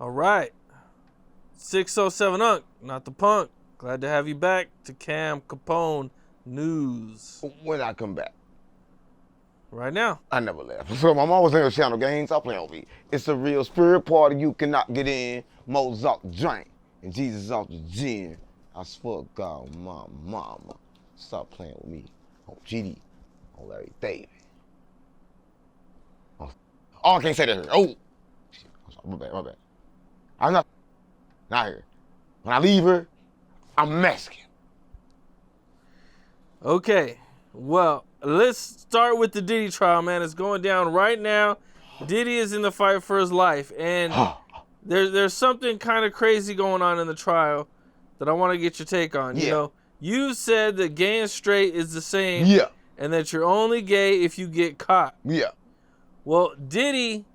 All right. 607 Unk, not the punk. Glad to have you back to Capone News. When I come back. Right now. I never left. So my mom was in the channel games. Stop playing with me. It's a real spirit party. You cannot get in. Mozart drink. And Jesus off the gin. I swear to God, my mama. Stop playing with me. On GD. On Larry David. Oh, I can't say that here. Oh. Shit. I'm sorry. My bad. I'm not here. When I leave her, I'm Mexican. Okay. Well, let's start with the Diddy trial, man. It's going down right now. Diddy is in the fight for his life, and there's something kind of crazy going on in the trial that I want to get your take on. Yeah. You know, you said that gay and straight is the same, Yeah. and that you're only gay if you get caught. Yeah. Well, Diddy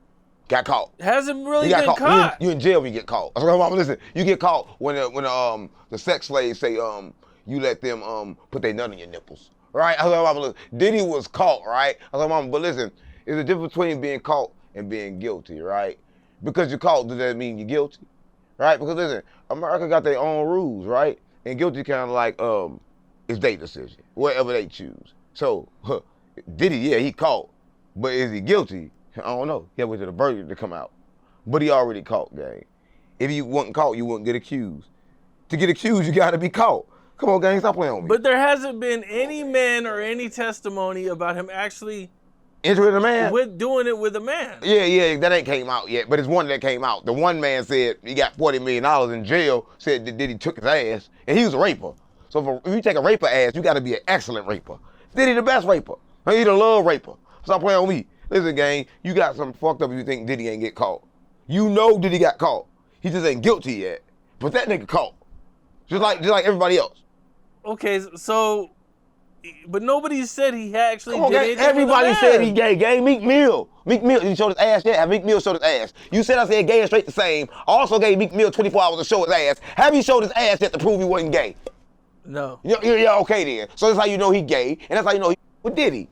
got caught. Hasn't really been caught. You in jail when you get caught. That's what I'm listen. You get caught when the sex slaves say you let them put their nut in your nipples. Right? I was like, Diddy was caught, right? I was like, but listen, there's a difference between being caught and being guilty, right? Because you're caught, does that mean you're guilty? Right? Because listen, America got their own rules, right? And guilty kind of like, it's their decision, whatever they choose. So, Diddy, yeah, he caught, but is he guilty? I don't know. He had to wait till the verdict to come out. But he already caught, gang. If you wasn't caught, you wouldn't get accused. To get accused, you gotta be caught. Come on, gang, stop playing with me. But there hasn't been any man or any testimony about him actually entering a man? Doing it with a man. Yeah, that ain't came out yet, but it's one that came out. The one man said he got $40 million in jail, said that Diddy took his ass, and he was a raper. So if you take a raper ass, you gotta be an excellent raper. Diddy the best raper. He the love raper. Stop playing with me. Listen, gang, you got something fucked up if you think Diddy ain't get caught. You know Diddy got caught. He just ain't guilty yet. But that nigga caught. Just like everybody else. Okay, so, but nobody said he actually Come on, did gang, anything everybody with a said man. he gay. Gang, Meek Mill, he showed his ass. Yeah, Meek Mill showed his ass. You said I said gay and straight the same. I also gave Meek Mill 24 hours to show his ass. Have he showed his ass yet to prove he wasn't gay? No. Yeah, okay then. So that's how you know he gay, and that's how you know he. But did he?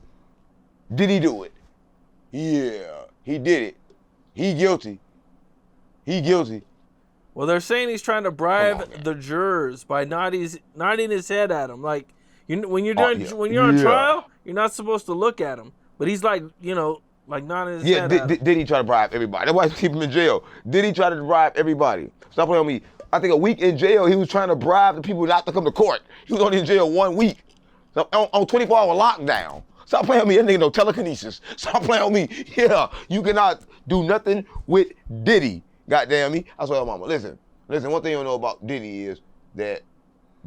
Did he do it? Yeah, he did it. He guilty. He guilty. Well, they're saying he's trying to bribe the jurors by nodding his head at them. Like, when you're on trial, you're not supposed to look at him. But he's like, like nodding his head at him. Did he try to bribe everybody? That's why he keep him in jail. Did he try to bribe everybody? Stop playing on me. I think a week in jail, he was trying to bribe the people not to come to court. He was only in jail 1 week. So on 24-hour lockdown. Stop playing with me. That nigga no telekinesis. Stop playing with me. Yeah, you cannot do nothing with Diddy. Goddamn me. I swear, mama. Listen. One thing you don't know about Diddy is that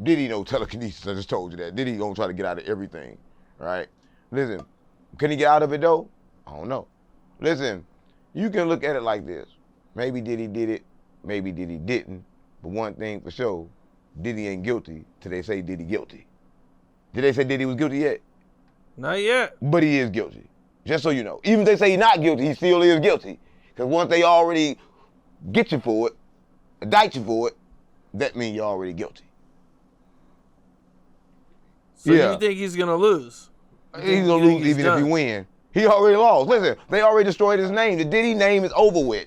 Diddy no telekinesis. I just told you that. Diddy gonna try to get out of everything, right? Listen, can he get out of it though? I don't know. Listen, you can look at it like this. Maybe Diddy did it. Maybe Diddy didn't. But one thing for sure, Diddy ain't guilty till they say Diddy guilty. Did they say Diddy was guilty yet? Not yet. But he is guilty. Just so you know. Even if they say he's not guilty, he still is guilty. Because once they already get you for it, indict you for it, that means you're already guilty. So you think he's going to lose? He's going to lose even if he win. He already lost. Listen, they already destroyed his name. The Diddy name is over with.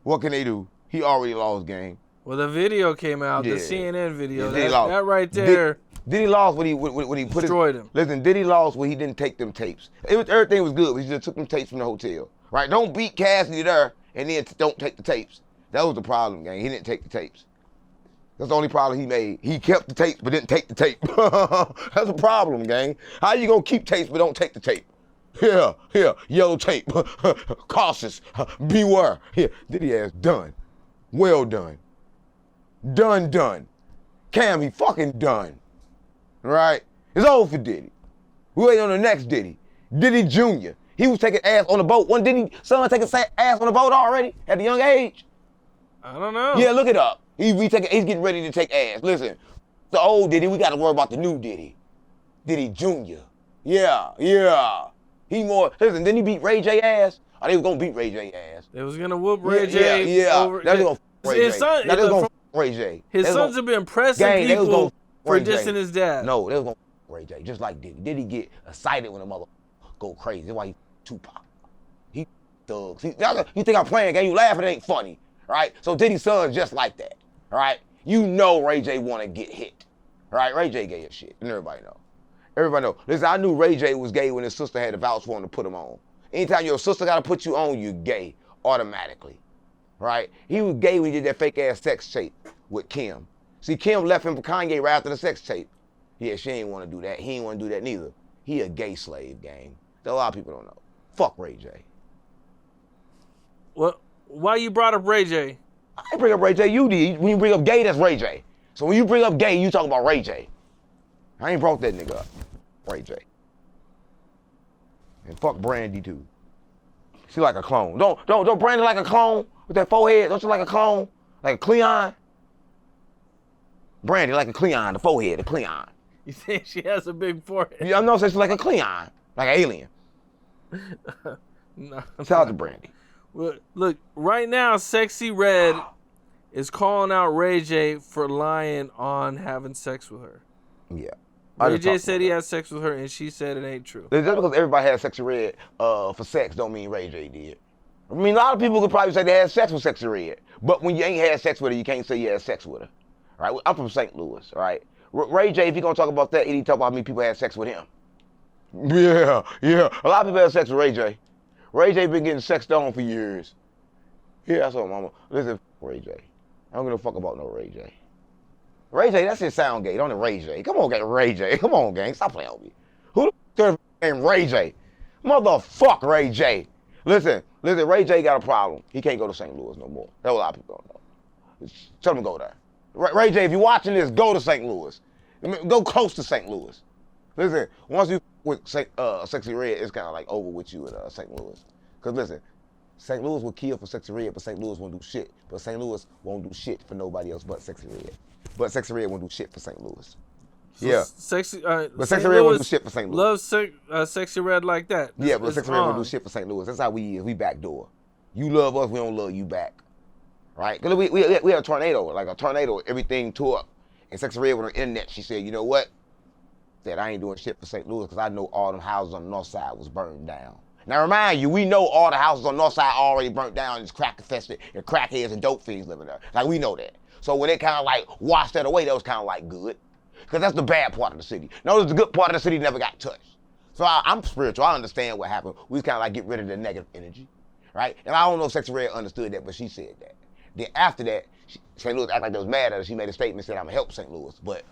What can they do? He already lost, gang. Well, the video came out, the CNN video. Yeah, that right there. Diddy lost when he put destroyed him. Listen, Diddy lost when he didn't take them tapes. Everything was good, but he just took them tapes from the hotel. Right? Don't beat Cassidy there and then don't take the tapes. That was the problem, gang. He didn't take the tapes. That's the only problem he made. He kept the tapes but didn't take the tape. That's a problem, gang. How you gonna keep tapes but don't take the tape? Here, yellow tape. Cautious. Beware. Here, Diddy ass done. Well done. Done. Cam, he fucking done. Right? It's over for Diddy. We waiting on the next Diddy. Diddy Jr. He was taking ass on the boat. Wasn't Diddy son taking ass on the boat already at a young age? I don't know. Yeah, look it up. He's getting ready to take ass. Listen, the old Diddy, we got to worry about the new Diddy. Diddy Jr. Yeah. He more, listen, didn't he beat Ray J ass? Or they was going to beat Ray J ass. They was going to whoop Ray J. Yeah. Over, they was going to Ray his J. son, Now they was going to Ray J. His sons have been pressing people for dissing his dad. No, they was going to Ray J, just like Diddy. Diddy get excited when a mother go crazy. That's why he Tupac. He thugs. You think I'm playing, gang? You laughing, it ain't funny. right? So Diddy's son's just like that, right? You know Ray J want to get hit, right? Ray J gay as shit, and everybody know. Everybody know. Listen, I knew Ray J was gay when his sister had to vouch for him to put him on. Anytime your sister got to put you on, you're gay automatically, right? He was gay when he did that fake ass sex tape with Kim. See, Kim left him for Kanye right after the sex tape. Yeah, she ain't want to do that. He ain't want to do that neither. He a gay slave, gang. That a lot of people don't know. Fuck Ray J. Well, why you brought up Ray J? I ain't bring up Ray J. You did. When you bring up gay, that's Ray J. So when you bring up gay, you talk about Ray J. I ain't brought that nigga up. Ray J. And fuck Brandy too. She like a clone. Don't Brandy like a clone with that forehead? Don't you like a clone? Like a Cleon? Brandy like a Cleon, the forehead, the Cleon. You think she has a big forehead? Yeah, I know, so she's like a Cleon, like an alien. No. Shout out to Brandy. Look, right now, Sexy Red is calling out Ray J for lying on having sex with her. Yeah. Ray J said he had sex with her, and she said it ain't true. Just because everybody had Sexy Red for sex don't mean Ray J did. I mean, a lot of people could probably say they had sex with Sexy Red, but when you ain't had sex with her, you can't say you had sex with her. Right? I'm from St. Louis, right? Ray J, if he gonna talk about that, he need to talk about how many people had sex with him. Yeah. A lot of people had sex with Ray J. Ray J been getting sexed on for years. Yeah, that's what mama. Listen, Ray J. I don't give a fuck about no Ray J. Ray J, that's his sound gay, don't it, Ray J? Come on, gang, Ray J. Come on, gang, stop playing with me. Who the f*** named Ray J? Motherfuck Ray J. Listen, Ray J got a problem. He can't go to St. Louis no more. That's what a lot of people don't know. Tell him to go there. Ray J, if you're watching this, go to St. Louis. I mean, go close to St. Louis. Listen, once you with Sexy Red, it's kind of like over with you in St. Louis. Because listen, St. Louis will kill for Sexy Red, but St. Louis won't do shit. But St. Louis won't do shit for nobody else but Sexy Red. But Sexy Red won't do shit for St. Louis. So Yeah. But Sexy Red won't do shit for St. Louis. Love Sexy Red like that. Yeah, but Sexy Red won't do shit for St. Louis. That's how we is. We backdoor. You love us, we don't love you back. Right? Because we had a tornado. Like a tornado, everything tore up. And Sexy Red went on the internet. She said, you know what? Said, I ain't doing shit for St. Louis because I know all them houses on the north side was burned down. Now remind you, we know all the houses on the north side already burnt down and it's crack infested and crackheads and dope fiends living there. Like we know that. So when they kind of like washed that away, that was kind of like good. Because that's the bad part of the city. Notice the good part of the city never got touched. So I'm spiritual. I understand what happened. We kind of like get rid of the negative energy. Right? And I don't know if Sexy Red understood that, but she said that. Then after that, St. Louis acted like they was mad at her. She made a statement, said, I'm going to help St. Louis. But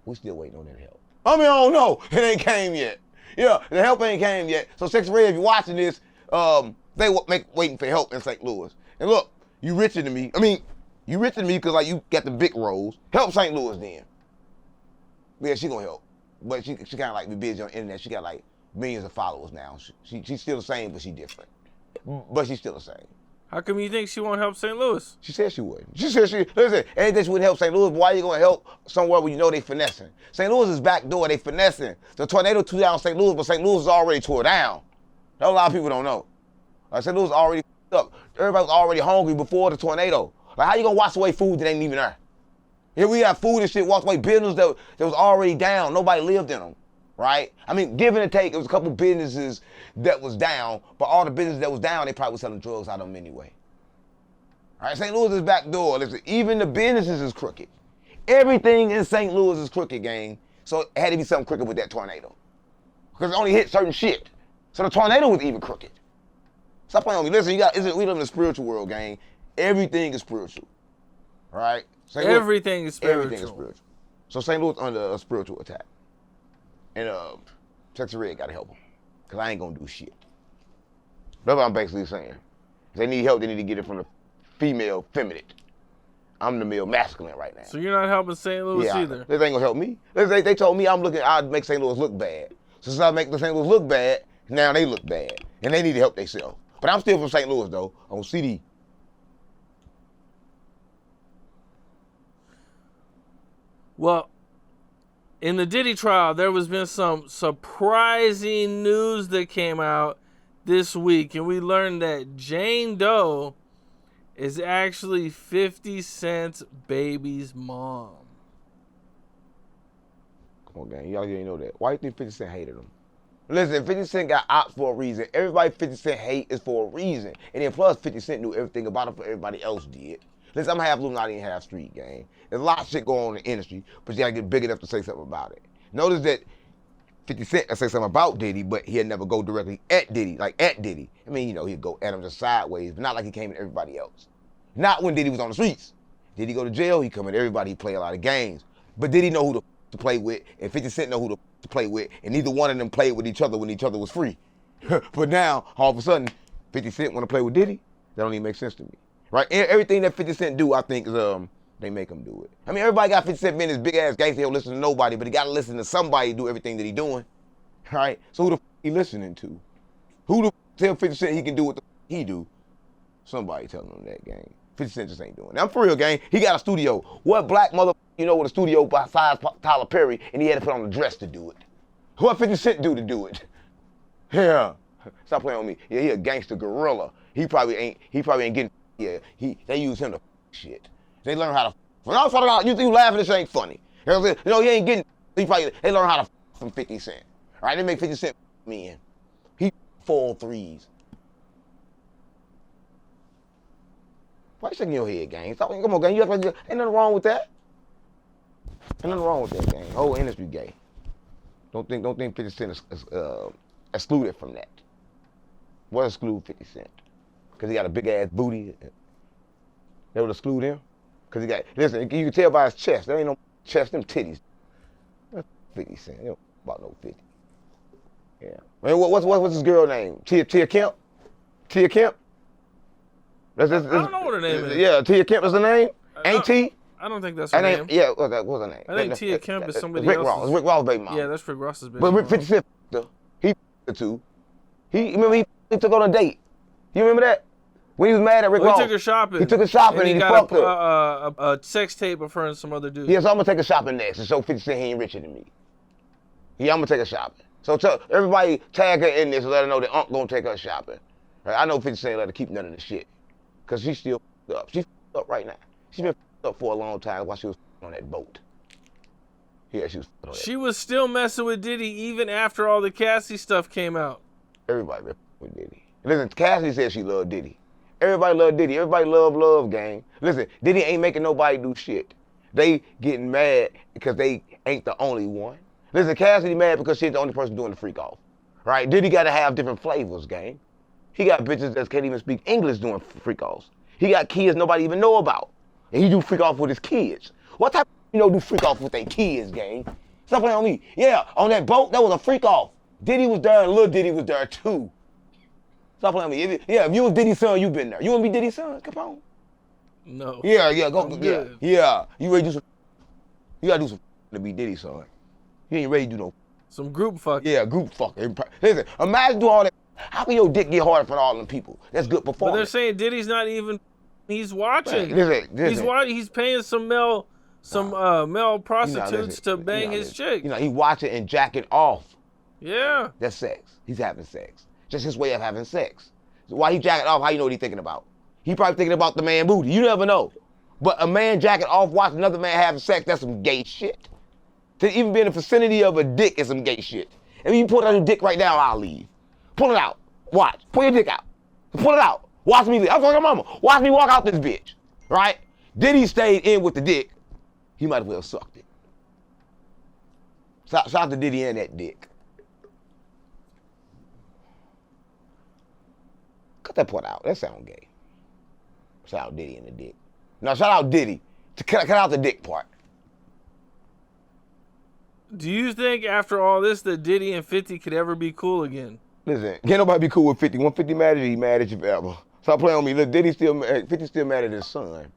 we still waiting on that help. I mean, I don't know. It ain't came yet. Yeah, the help ain't came yet. So Sexy Red, if you're watching this, they waiting for help in St. Louis. And look, you richer than me. I mean, you richer than me because like you got the big roles. Help St. Louis then. Yeah, she gonna help. But she kind of like be busy on the internet. She got like millions of followers now. She's still the same, but she different. But she's still the same. How come you think she won't help St. Louis? She said she wouldn't. She said listen, anything she wouldn't help St. Louis, but why are you gonna help somewhere where you know they finessing? St. Louis is backdoor, they finessing. The tornado tore down St. Louis, but St. Louis is already tore down. That a lot of people don't know. Like St. Louis is already up. Everybody was already hungry before the tornado. Like how you gonna wash away food that ain't even there? Here we have food and shit, wash away business that was already down. Nobody lived in them. Right? I mean, give and take, it was a couple businesses that was down, but all the businesses that was down, they probably were selling drugs out of them anyway. All right, St. Louis is backdoor. Listen, even the businesses is crooked. Everything in St. Louis is crooked, gang. So it had to be something crooked with that tornado. Because it only hit certain shit. So the tornado was even crooked. Stop playing on me. Listen, we live in a spiritual world, gang. Everything is spiritual. All right? Everything is spiritual. Everything is spiritual. So St. Louis under a spiritual attack. And Sexy Red gotta help them. Because I ain't gonna do shit. That's what I'm basically saying. If they need help, they need to get it from the female feminine. I'm the male masculine right now. So you're not helping St. Louis either? This ain't gonna help me. They told me I'd make St. Louis look bad. So since I make the St. Louis look bad, now they look bad. And they need to help themselves. But I'm still from St. Louis though, on CD. Well, in the Diddy trial, there has been some surprising news that came out this week, and we learned that Jane Doe is actually 50 Cent's baby's mom. Come on, gang. Y'all didn't know that. Why do you think 50 Cent hated him? Listen, 50 Cent got ops for a reason. Everybody 50 Cent hate is for a reason. And then plus 50 Cent knew everything about him before everybody else did. Listen, I'm half Illuminati and half street gang. There's a lot of shit going on in the industry, but you gotta get big enough to say something about it. Notice that 50 Cent can say something about Diddy, but he'd never go directly at Diddy, like at Diddy. I mean, he'd go at him just sideways, but not like he came at everybody else. Not when Diddy was on the streets. Diddy go to jail, he come at everybody, he play a lot of games. But Diddy know who to play with, and 50 Cent know who to play with, and neither one of them played with each other when each other was free. But now, all of a sudden, 50 Cent want to play with Diddy? That don't even make sense to me. Right? Everything that 50 Cent do, I think, is they make him do it. I mean, everybody got 50 Cent being this big-ass gangster, he don't listen to nobody, but he got to listen to somebody to do everything that he doing. Right? So who the he listening to? Who the tell 50 Cent he can do what the he do? Somebody telling him that, gang. 50 Cent just ain't doing it. I'm for real, gang. He got a studio. What black mother, with a studio besides Tyler Perry, and he had to put on a dress to do it? What 50 Cent do to do it? Yeah. Stop playing on me. Yeah, he a gangster gorilla. He probably ain't getting, they use him to shit. They learn how to, when I was talking about, you laughing, this ain't funny. He ain't getting, they learn how to from 50 Cent. All right, they make 50 Cent men. He 4-3s. Why you shaking your head, gang? Come on, gang. Ain't nothing wrong with that. Ain't nothing wrong with that, gang. Whole industry gay. Don't think 50 Cent is excluded from that. What exclude 50 Cent? Because he got a big ass booty. They would exclude him? Because he got, listen, you can tell by his chest. There ain't no chest, them titties. That's 50 Cent. They don't about no 50. Yeah. I mean, what's his girl name? Tia Kemp? Tia Kemp? I don't know what her name is. Yeah, Tia Kemp is the name? Ain't T? I don't think that's her name. Yeah, what's her name? I think Tia Kemp is somebody Rick else's. Ross. Rick Ross' baby mom. Yeah, that's Rick Ross's baby mom. mom. But 50 Cent, he too. Remember he took on a date. You remember that? When he was mad at Rick Ross. He took her shopping. He took her shopping and he got fucked her. a sex tape of her and some other dude. Yeah, so I'm gonna take her shopping next and show 50 Cent he ain't richer than me. Yeah, I'm gonna take her shopping. So tell everybody, tag her in this and let her know that Unc gonna take her shopping. Right? I know 50 Cent let her keep none of the shit. Cause she's still up. She's up right now. She's been up for a long time while she was on that boat. Yeah, she was on that She was still messing with Diddy even after all the Cassie stuff came out. Everybody been with Diddy. Listen, Cassie said she loved Diddy. Everybody love Diddy. Everybody love gang. Listen, Diddy ain't making nobody do shit. They getting mad because they ain't the only one. Listen, Cassidy mad because she's the only person doing the freak off. Right? Diddy gotta have different flavors, gang. He got bitches that can't even speak English doing freak offs. He got kids nobody even know about. And he do freak off with his kids. What type of do freak off with their kids, gang? Stop playing on me. Yeah, on that boat, that was a freak off. Diddy was there and Lil Diddy was there too. Stop playing on me. If you was Diddy's son, you been there. You wanna be Diddy's son? Capone? No. Yeah, go. Good. Yeah. You ready to do some? You gotta do some to be Diddy's son. You ain't ready to do no. Some group fucking. Yeah, group fucking. Listen, imagine doing all that. How can your dick get harder for all them people? That's good performance. But they're saying Diddy's not even. He's watching. Listen. He's watching. He's paying some male prostitutes to bang his chick. He watching and jacking off. Yeah. That's sex. He's having sex. Just his way of having sex. So while he jacking off, how you know what he's thinking about? He probably thinking about the man booty. You never know. But a man jacking off watching another man having sex, that's some gay shit. To even be in the vicinity of a dick is some gay shit. If you pull out your dick right now, I'll leave. Pull it out. Watch. Pull your dick out. Pull it out. Watch me leave. I'm talking to mama. Watch me walk out this bitch. Right? Diddy stayed in with the dick. He might as well sucked it. Shout out to Diddy and that dick. Cut that part out. That sound gay. Shout out Diddy and the dick. No, shout out Diddy. Cut out the dick part. Do you think after all this that Diddy and 50 could ever be cool again? Listen, can't nobody be cool with 50. When 50 mad at you, he mad at you forever. Stop playing on me. Look, 50 still mad at his son.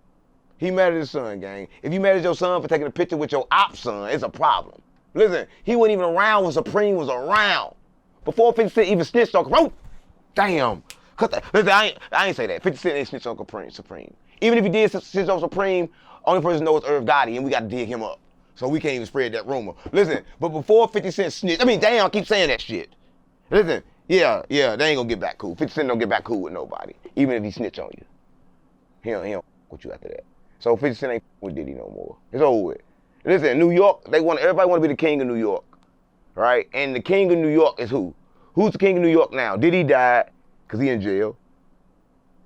He mad at his son, gang. If you mad at your son for taking a picture with your op son, it's a problem. Listen, he wasn't even around when Supreme was around. Before 50 Cent even snitched on Capone. Damn. Cut that. Listen, I ain't say that. 50 Cent ain't snitched on Supreme. Even if he did snitch on Supreme, only person knows Irv Gotti, and we got to dig him up. So we can't even spread that rumor. Listen, but before 50 Cent snitched, I keep saying that shit. Listen, yeah, they ain't gonna get back cool. 50 Cent don't get back cool with nobody, even if he snitch on you. He don't with you after that. So 50 Cent ain't with Diddy no more. It's over with. Listen, New York, everybody want to be the king of New York, right? And the king of New York is who? Who's the king of New York now? Diddy died because he in jail.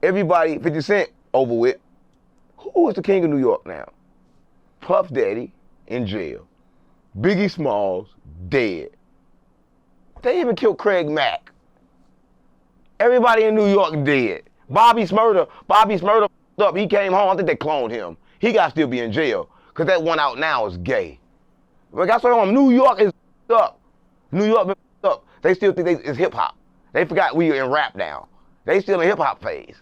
Everybody, 50 Cent over with. Who is the king of New York now? Puff Daddy in jail. Biggie Smalls dead. They even killed Craig Mack. Everybody in New York dead. Bobby Smurda up. He came home. I think they cloned him. He got to still be in jail because that one out now is gay. But that's why New York is up. New York been up. They still think it's hip hop. They forgot we in rap now. They still in hip hop phase.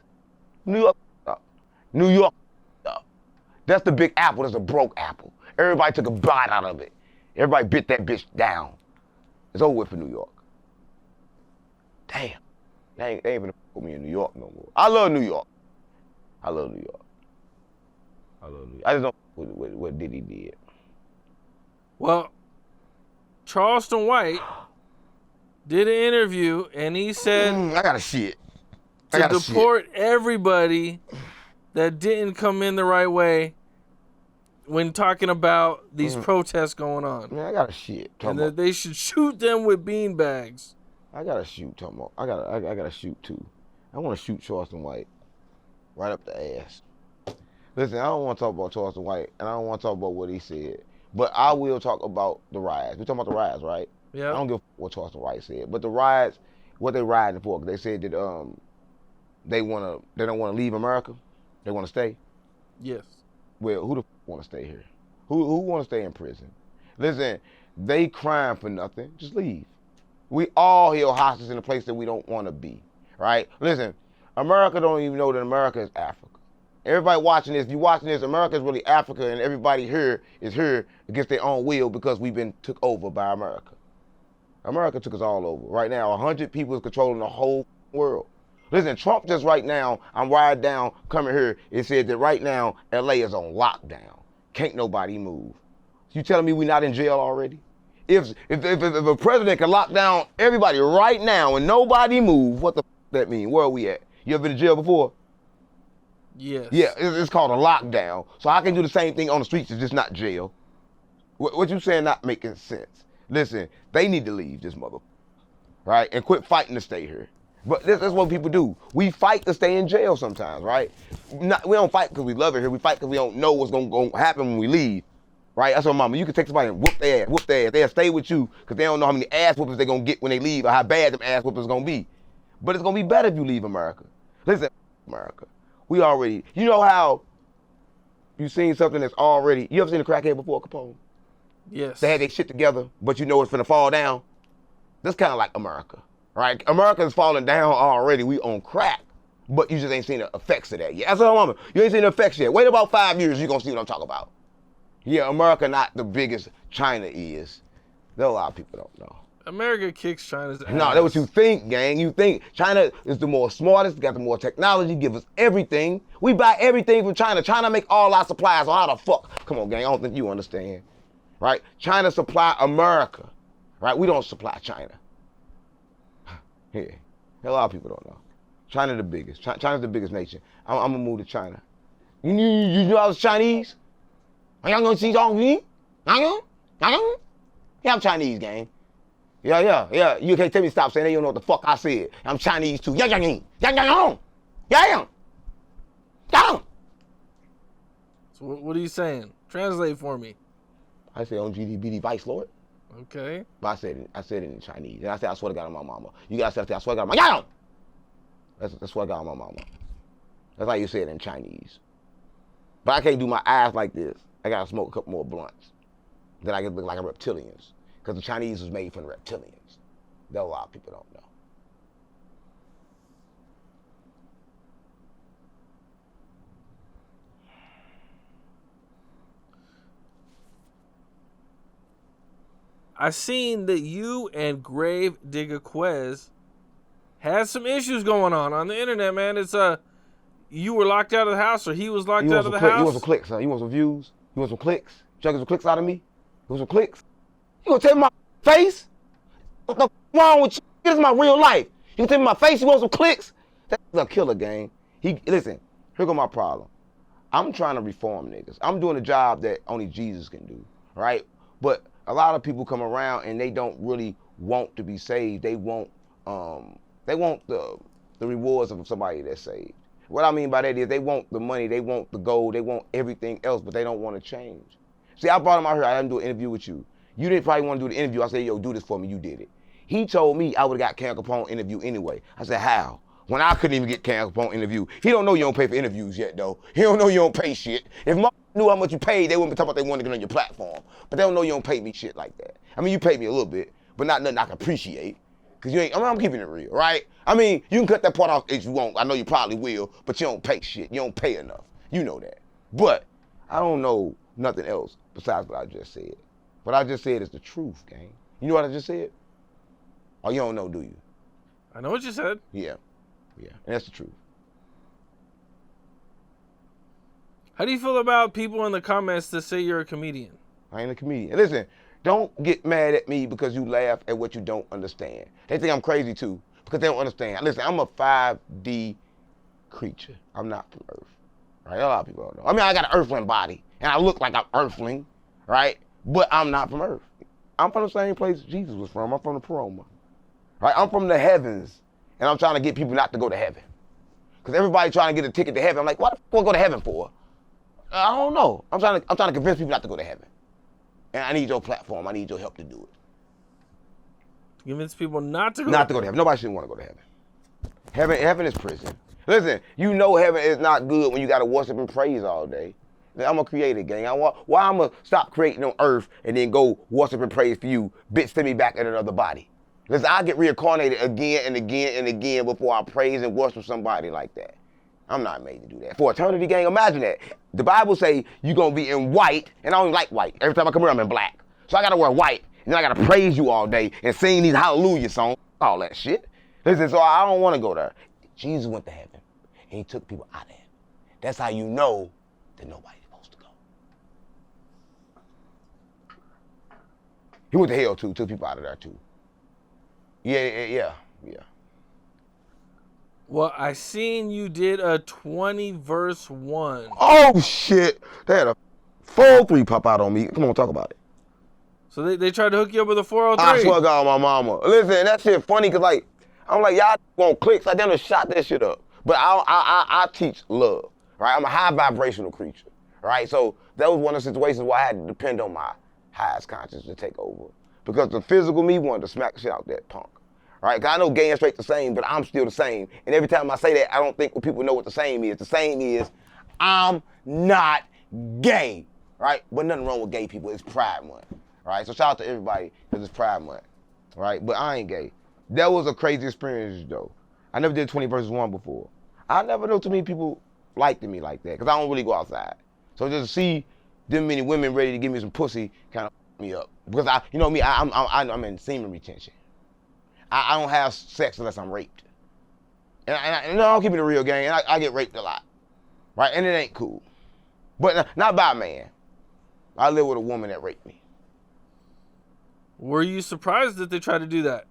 New York up. New York up. That's the big apple. That's a broke apple. Everybody took a bite out of it. Everybody bit that bitch down. It's over with for New York. Damn. They ain't even put me in New York no more. I love New York. I love New York. I just don't know what Diddy did. Well, Charleston White did an interview and he said I got a shit. to deport everybody that didn't come in the right way when talking about these protests going on. Man, I got a shit. And that they should shoot them with beanbags. I got to shoot, talking about. I got to shoot too. I want to shoot Charleston White right up the ass. Listen, I don't want to talk about Charleston White, and I don't want to talk about what he said, but I will talk about the riots. We're talking about the riots, right? Yeah. I don't give a what Charleston White said, but the riots, what they rioting for? They said that they don't want to leave America. They want to stay. Yes. Well, who the want to stay here? Who want to stay in prison? Listen, they crying for nothing. Just leave. We all held hostage in a place that we don't want to be, right? Listen, America don't even know that America is Africa. Everybody watching this, if you're watching this, America is really Africa, and everybody here is here against their own will because we've been took over by America. America took us all over. Right now, 100 people is controlling the whole world. Listen, Trump just right now, I'm riding down, coming here, it said that right now, LA is on lockdown. Can't nobody move. You telling me we not in jail already? If a president can lock down everybody right now and nobody move, what the f that mean? Where are we at? You ever been in jail before? Yes. Yeah, it's called a lockdown. So I can do the same thing on the streets, it's just not jail. What you saying not making sense? Listen, they need to leave this mother, right? And quit fighting to stay here. But that's what people do. We fight to stay in jail sometimes, right? We don't fight because we love it here. We fight because we don't know what's going to happen when we leave. Right? That's what mama. You can take somebody and whoop their ass. They'll stay with you because they don't know how many ass whoopers they're going to get when they leave or how bad them ass whoopers going to be. But it's going to be better if you leave America. Listen, America. We already, you know how you seen something that's already, you ever seen a crackhead before, Capone? Yes. They had their shit together, but you know it's finna fall down. That's kind of like America, right? America's falling down already. We on crack, but you just ain't seen the effects of that yet. That's what I'm saying. You ain't seen the effects yet. Wait about 5 years, you're going to see what I'm talking about. Yeah, America not the biggest China is. There a lot of people don't know. America kicks China's ass. No, that's what you think, gang. You think China is the more smartest, got the more technology, give us everything. We buy everything from China. China make all our supplies, so how the fuck? Come on, gang, I don't think you understand. Right? China supply America. Right? We don't supply China. Yeah, a lot of people don't know. China the biggest. China's the biggest nation. I'm gonna move to China. You know I was Chinese? Y'all gonna see all me? Yeah, I'm Chinese, gang. Yeah. You can't tell me to stop saying that. You don't know what the fuck I said. I'm Chinese too. Yeah. So what are you saying? Translate for me. I said on GDBD Vice Lord. Okay. But I said it in Chinese. And I said, I swear to God on my mama. You gotta say, I swear to God on my mama. That's swear to God on my mama. That's how you say it in Chinese. But I can't do my eyes like this. I gotta smoke a couple more blunts. Then I can look like a reptilians. Because the Chinese was made from the reptilians. That a lot of people don't know. I seen that you and Grave Digger Quez had some issues going on the internet, man. It's you were locked out of the house, or he was locked out of the house. You want some clicks, huh? You want some views? You want some clicks? You want some clicks out of me? You want some clicks? You gonna tell me my face? What the f wrong with you? This is my real life. You gonna tell me my face? You want some clicks? That's a killer, gang. Listen, here go my problem. I'm trying to reform niggas. I'm doing a job that only Jesus can do, right? But a lot of people come around and they don't really want to be saved. They want they want the rewards of somebody that's saved. What I mean by that is they want the money, they want the gold, they want everything else, but they don't want to change. See, I brought him out here, I had him do an interview with you. You didn't probably want to do the interview. I said, yo, do this for me, you did it. He told me I would have got Cam Capone interview anyway. I said, how? When I couldn't even get Cam Capone interview. He don't know you don't pay for interviews yet, though. He don't know you don't pay shit. If my knew how much you paid, they wouldn't be talking about they wanted to get on your platform. But they don't know you don't pay me shit like that. I mean, you paid me a little bit, but not nothing I can appreciate. Cause you ain't, I'm keeping it real, right? I mean, you can cut that part off if you want. I know you probably will, but you don't pay shit. You don't pay enough. You know that. But I don't know nothing else besides what I just said. What I just said is the truth, gang. You know what I just said? Or you don't know, do you? I know what you said. Yeah. Yeah. And that's the truth. How do you feel about people in the comments that say you're a comedian? I ain't a comedian. Listen, don't get mad at me because you laugh at what you don't understand. They think I'm crazy too because they don't understand. Listen, I'm a 5D creature. I'm not from Earth, right? A lot of people don't know. I mean, I got an earthling body and I look like I'm earthling, right? But I'm not from Earth. I'm from the same place Jesus was from. I'm from the Paroma, right? I'm from the heavens and I'm trying to get people not to go to heaven because everybody trying to get a ticket to heaven. I'm like, what the fuck I go to heaven for? I don't know. I'm trying to convince people not to go to heaven. And I need your platform. I need your help to do it. Convince people not to go to heaven. Nobody should want to go to heaven. Heaven is prison. Listen, you know heaven is not good when you got to worship and praise all day. I'm a creator, gang. Why I'm going to stop creating on earth and then go worship and praise for you, bitch, send me back in another body. Listen, I get reincarnated again and again and again before I praise and worship somebody like that. I'm not made to do that. For eternity, gang, imagine that. The Bible say you're going to be in white, and I don't like white. Every time I come here, I'm in black. So I got to wear white, and then I got to praise you all day and sing these hallelujah songs, all that shit. Listen, so I don't want to go there. Jesus went to heaven, and he took people out of heaven. That's how you know that nobody's supposed to go. He went to hell, too, took people out of there, too. Yeah. Well, I seen you did a 20 verse 1. Oh, shit. They had a 403 pop out on me. Come on, talk about it. So they tried to hook you up with a 403? I swear to God, my mama. Listen, that shit funny because, like, I'm like, y'all want clicks. I done shot that shit up. But I teach love, right? I'm a high vibrational creature, right? So that was one of the situations where I had to depend on my highest conscience to take over. Because the physical me wanted to smack the shit out that punk. Right? Cause I know gay and straight the same, but I'm still the same. And every time I say that, I don't think people know what the same is. The same is, I'm not gay, right? But nothing wrong with gay people. It's Pride Month, right? So shout out to everybody because it's Pride Month, right? But I ain't gay. That was a crazy experience, though. I never did 20 versus 1 before. I never know too many people liked me like that because I don't really go outside. So just to see them many women ready to give me some pussy kind of me up because I'm in semen retention. I don't have sex unless I'm raped. And I'm keeping it real, gang. And I get raped a lot, right? And it ain't cool. But not by a man. I live with a woman that raped me. Were you surprised that they tried to do that?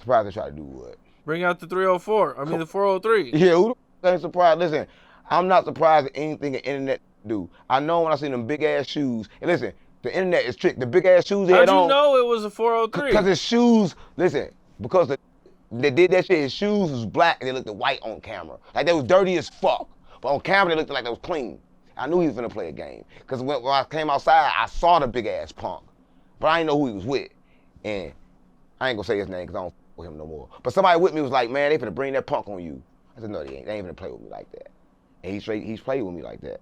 Surprised they tried to do what? Bring out the 304. I mean, the 403. Yeah, who the ain't surprised? Listen, I'm not surprised at anything the internet do. I know when I see them big-ass shoes. And listen, the internet is tricked. The big-ass shoes they had on. How'd you know it was a 403? Because his shoes, listen, because they did that shit, his shoes was black and they looked white on camera. Like they was dirty as fuck. But on camera they looked like they was clean. I knew he was gonna play a game. Because when I came outside, I saw the big ass punk. But I didn't know who he was with. And I ain't gonna say his name because I don't f with him no more. But somebody with me was like, man, they finna bring that punk on you. I said, no, they ain't. They ain't finna play with me like that. And he's played with me like that.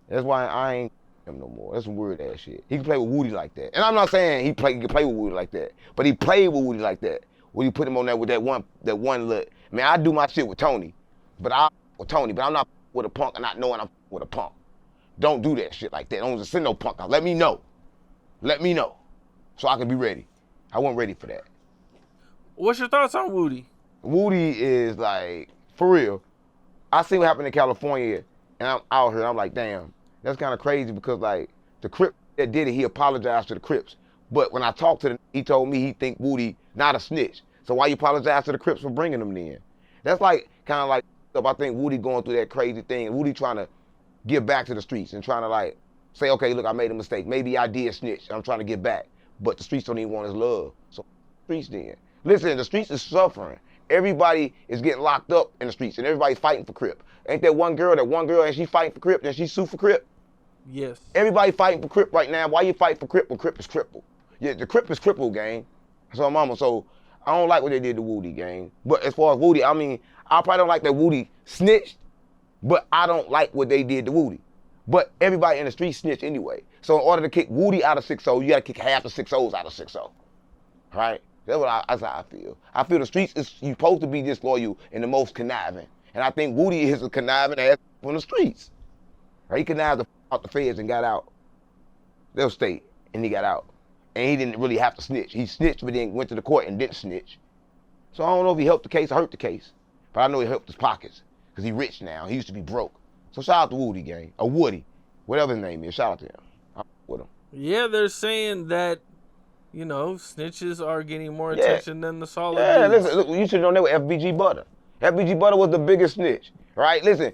That's why I ain't him no more. That's some weird ass shit. He can play with Woody like that. And I'm not saying he can play with Woody like that. But he played with Woody like that. When you put him on there with that one look. Man, I do my shit with Tony. But I'm not with a punk and not knowing I'm with a punk. Don't do that shit like that. Don't just send no punk out. Let me know. So I can be ready. I wasn't ready for that. What's your thoughts on Woody? Woody is like, for real. I see what happened in California and I'm out here. I'm like, damn, that's kind of crazy because like the Crip that did it, he apologized to the Crips. But when I talked to him, he told me he think Woody not a snitch. So why you apologize to the Crips for bringing them in? That's like kind of like, I think Woody going through that crazy thing. Woody trying to give back to the streets and trying to like say, okay, look, I made a mistake. Maybe I did snitch. I'm trying to get back. But the streets don't even want his love. So streets then. Listen, the streets is suffering. Everybody is getting locked up in the streets, and everybody's fighting for Crip. Ain't that one girl, and she fighting for Crip, and she sue for Crip? Yes. Everybody fighting for Crip right now. Why you fighting for Crip when Crip is crippled? Yeah, the Crip is crippled, gang. So, mama, I don't like what they did to Woody, gang. But as far as Woody, I mean, I probably don't like that Woody snitched, but I don't like what they did to Woody. But everybody in the street snitched anyway. So in order to kick Woody out of 6-0, you gotta kick half the 6-0s out of 6-0. Right? That's how I feel. I feel the streets is you supposed to be disloyal and the most conniving. And I think Woody is a conniving ass from the streets. Right? He connived out the feds and got out. They'll state, and he got out. And he didn't really have to snitch. He snitched, but then went to the court and didn't snitch. So I don't know if he helped the case or hurt the case. But I know he helped his pockets. Because he rich now. He used to be broke. So shout out to Woody, gang. Or Woody. Whatever his name is. Shout out to him. I'm with him. Yeah, they're saying that, snitches are getting more attention than the solid dudes. Listen, look, you should know that with FBG Butter. FBG Butter was the biggest snitch, right? Listen,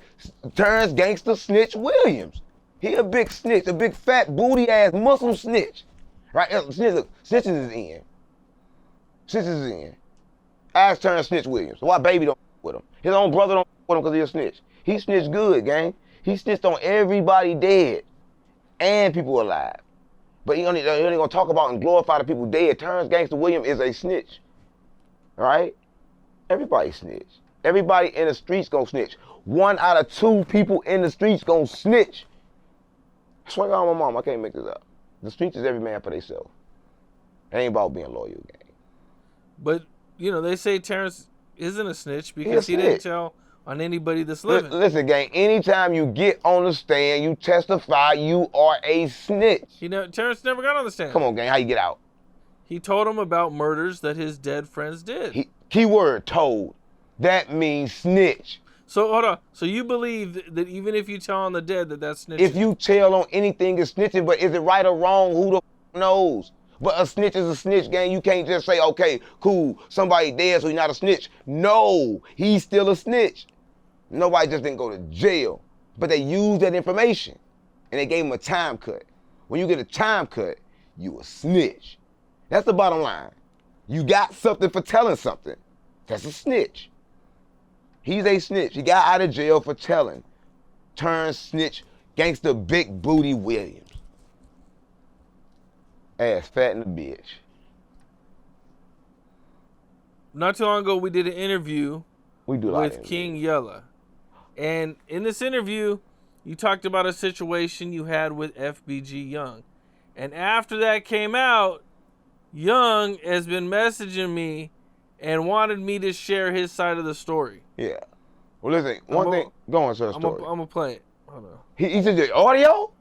turns gangster Snitch Williams. He a big snitch, a big fat booty ass Muslim snitch, right? Look, Snitches is in. Snitches is in. Ask turn Snitch Williams. Why baby don't with him? His own brother don't with him because he a snitch. He snitched good, gang. He snitched on everybody dead and people alive. But he only gonna talk about and glorify the people dead. Turns Gangster William is a snitch, right? Everybody snitch. Everybody in the streets gonna snitch. 1 out of 2 people in the streets gonna snitch. I swear to God, my mom, I can't make this up. The streets is every man for themselves. It ain't about being loyal, gang. But, they say Terrence isn't a snitch because he didn't tell on anybody that's living. Listen, gang, anytime you get on the stand, you testify, you are a snitch. Terrence never got on the stand. Come on, gang, how you get out? He told him about murders that his dead friends did. Keyword told. That means snitch. So hold on. So you believe that even if you tell on the dead that's snitching? If you tell on anything, it's snitching. But is it right or wrong? Who the knows? But a snitch is a snitch, gang. You can't just say, okay, cool, somebody dead, so he's not a snitch. No, he's still a snitch. Nobody just didn't go to jail. But they used that information, and they gave him a time cut. When you get a time cut, you a snitch. That's the bottom line. You got something for telling something. That's a snitch. He's a snitch. He got out of jail for telling. Turned snitch, gangster Big Booty Williams. Ass fat in the bitch. Not too long ago, we did an interview with King Yella. And in this interview, you talked about a situation you had with FBG Young. And after that came out, Young has been messaging me and wanted me to share his side of the story. Yeah. Well, listen, one thing. Go on, sir. Story. I'm going to play it. Hold on. He said, audio?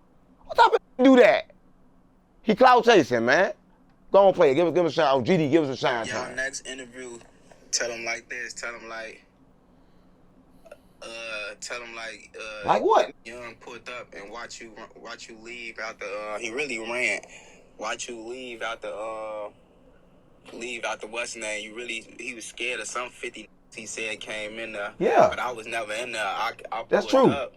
What type of do that? He clout chasing, man. Go on, play it. Give him a shine. GD, give us a shine time. Your next interview, tell him like this. Tell him like, like what? Young pulled up and watch you leave out the. He really ran. Watch you leave out the what's name. He was scared of some 50. He said came in there. Yeah. But I was never in there. I That's pulled true. up.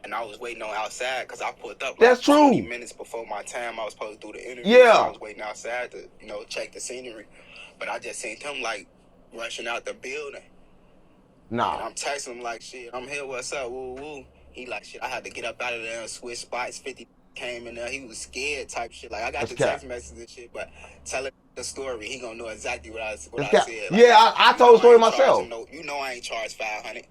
And I was waiting on outside because I pulled up. That's true. 20 minutes before my time, I was supposed to do the interview. Yeah. So I was waiting outside to, check the scenery. But I just seen him like rushing out the building. Nah. And I'm texting him like, shit, I'm here, what's up, woo woo. He like, shit, I had to get up out of there and switch spots. 50 came in there, he was scared type shit. Like I got the text message and shit, but tell him the story. He gonna know exactly what I said. Like, yeah, I told the story myself. I ain't charged $500.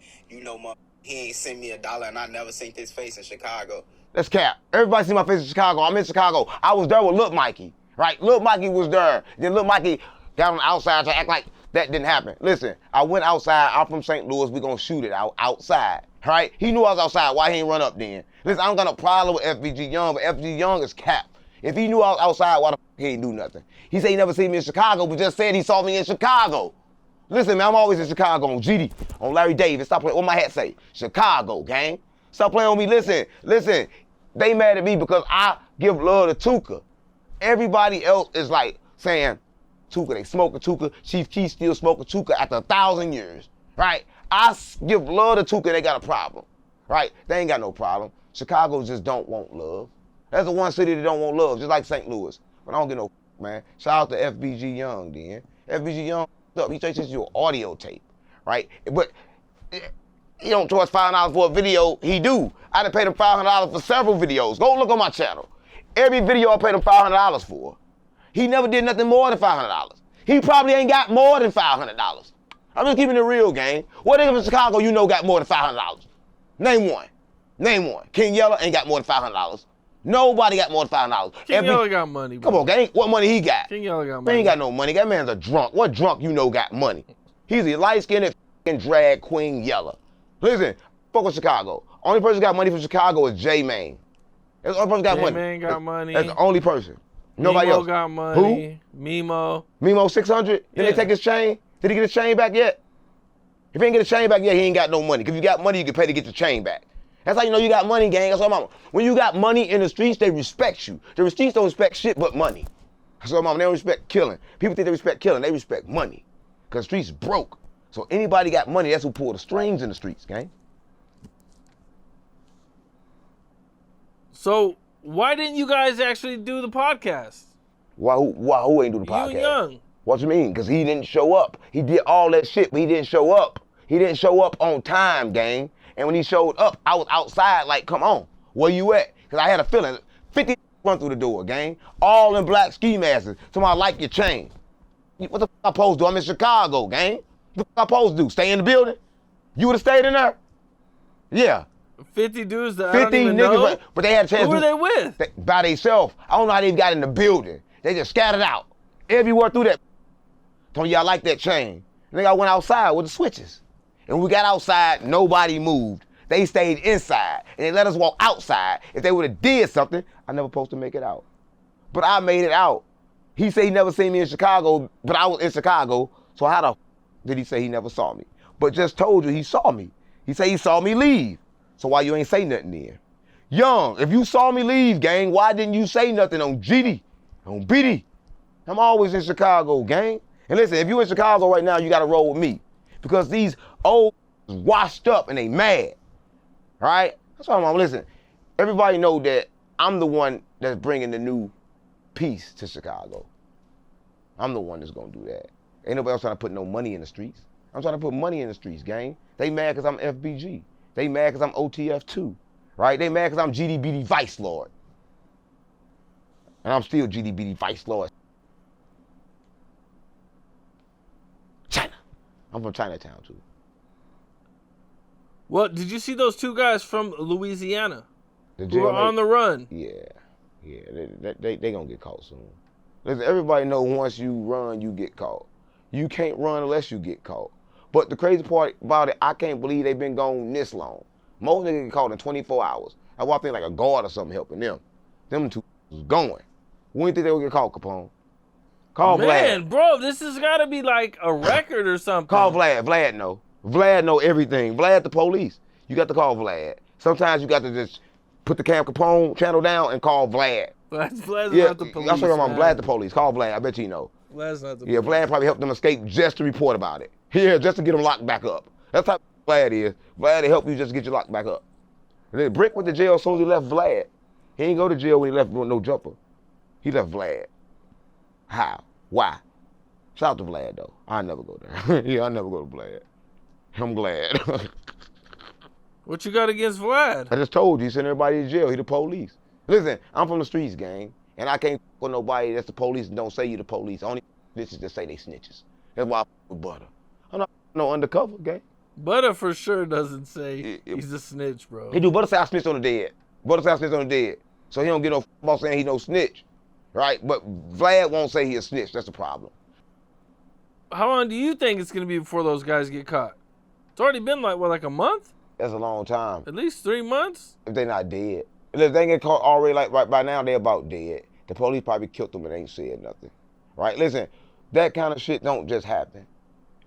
He ain't sent me $1 and I never seen his face in Chicago. That's cap. Everybody see my face in Chicago. I'm in Chicago. I was there with Lil Mikey, right? Lil Mikey was there. Then Lil Mikey got on the outside to act like that didn't happen. Listen, I went outside. I'm from St. Louis. We gonna shoot it outside, right? He knew I was outside. Why he ain't run up then? Listen, I don't got no problem with FBG Young, but FBG Young is cap. If he knew I was outside, why the fuck he ain't do nothing? He said he never seen me in Chicago, but just said he saw me in Chicago. Listen, man, I'm always in Chicago on GD, on Larry Davis. Stop playing. What my hat say? Chicago, gang. Stop playing with me. Listen. They mad at me because I give love to Tuka. Everybody else is like saying, Tuka, they smoking Tuka. Chief Keef still smoking Tuka after 1,000 years, right? I give love to Tuka, they got a problem, right? They ain't got no problem. Chicago just don't want love. That's the one city that don't want love, just like St. Louis. But I don't get no, man. Shout out to FBG Young, then. FBG Young, up. He straight sends you an audio tape, right? But he don't charge $5 for a video. He do. I done paid him $500 for several videos. Go look on my channel. Every video I paid him $500 for. He never did nothing more than $500. He probably ain't got more than $500. I'm just keeping it real, gang. What nigga in Chicago you know got more than $500? Name one. Name one. King Yella ain't got more than $500. Nobody got more than $500. King Yella got money, bro. Come on, gang. What money he got? King Yella got money. Man, he ain't got no money. That man's a drunk. What drunk you know got money? He's a light-skinned f***ing drag queen Yella. Listen, fuck with Chicago. Only person got money from Chicago is J-Man. That's the only person got money. J-Man got money. That's the only person. Nobody else. Got money. Who? Mimo. Mimo 600? Did they take his chain? Did he get his chain back yet? If he ain't get his chain back yet, he ain't got no money. Because if you got money, you can pay to get your chain back. That's how you know you got money, gang. That's what mama. When you got money in the streets, they respect you. The streets don't respect shit but money. That's what mama. They don't respect killing. People think they respect killing. They respect money. Because the streets broke. So anybody got money, that's who pull the strings in the streets, gang. So why didn't you guys actually do the podcast? Who ain't do the podcast? You and Young. What you mean? Because he didn't show up. He did all that shit, but he didn't show up. He didn't show up on time, gang. And when he showed up, I was outside like, come on, where you at? Because I had a feeling 50 run through the door, gang. All in black ski masks. Somebody like your chain. What the fuck I supposed to do? I'm in Chicago, gang. What the fuck I supposed to do? Stay in the building? You would have stayed in there? Yeah. 50 dudes that 50 I don't even niggas, know? but they had a chance. Who were they with? By themselves. I don't know how they got in the building. They just scattered out. Everywhere through that. Told y'all like that chain. And then I went outside with the switches. And when we got outside, nobody moved. They stayed inside. And they let us walk outside. If they would have did something, I never supposed to make it out. But I made it out. He said he never seen me in Chicago, but I was in Chicago. So how the f did he say he never saw me? But just told you he saw me. He said he saw me leave. So why you ain't say nothing then? Young, if you saw me leave, gang, why didn't you say nothing on GD, on BD? I'm always in Chicago, gang. And listen, if you in Chicago right now, you gotta roll with me. Because these old washed up and they mad, right? That's why I'm listen. Everybody know that I'm the one that's bringing the new peace to Chicago. I'm the one that's gonna do that. Ain't nobody else trying to put no money in the streets. I'm trying to put money in the streets, gang. They mad because I'm FBG. They mad because I'm OTF too, right? They mad because I'm GDBD Vice Lord. And I'm still GDBD Vice Lord. China. I'm from Chinatown too. Well, did you see those two guys from Louisiana The who were on the run? Yeah, they gonna get caught soon. Listen, everybody know once you run, you get caught. You can't run unless you get caught. But the crazy part about it, I can't believe they've been gone this long. Most niggas get caught in 24 hours. I think like a guard or something helping them. Them two was going. When you think they would get caught, Capone? Call Vlad. Man, bro, this has got to be like a record or something. Call Vlad. Vlad know. Vlad know everything. Vlad the police. You got to call Vlad. Sometimes you got to just put the Cam Capone channel down and call Vlad. Vlad's Yeah, not the police. I'm talking about man. Vlad the police. Call Vlad. I bet you know. Vlad's not the Yeah, police. Vlad probably helped them escape just to report about it. Yeah, just to get them locked back up. That's how Vlad is. Vlad to help you just to get you locked back up. And then Brick went to jail as soon as he left Vlad. He didn't go to jail when he left with no jumper. He left Vlad. How? Why? Shout out to Vlad though. I never go there. Yeah, I never go to Vlad. I'm glad. What you got against Vlad? I just told you, he sent everybody to jail. He the police. Listen, I'm from the streets, gang. And I can't with nobody that's the police and don't say you the police. Only bitches that say they snitches. That's why I with Butter. I'm not no undercover, gang. Butter for sure doesn't say he's a snitch, bro. He do. Butter say I snitched on the dead. Butter say I snitched on the dead. So he don't get no about saying he no snitch. Right? But Vlad won't say he a snitch. That's the problem. How long do you think it's going to be before those guys get caught? It's already been like a month? That's a long time. At least 3 months? If they not dead. If they get caught already, like right by now, they about dead. The police probably killed them and ain't said nothing. Right? Listen, that kind of shit don't just happen.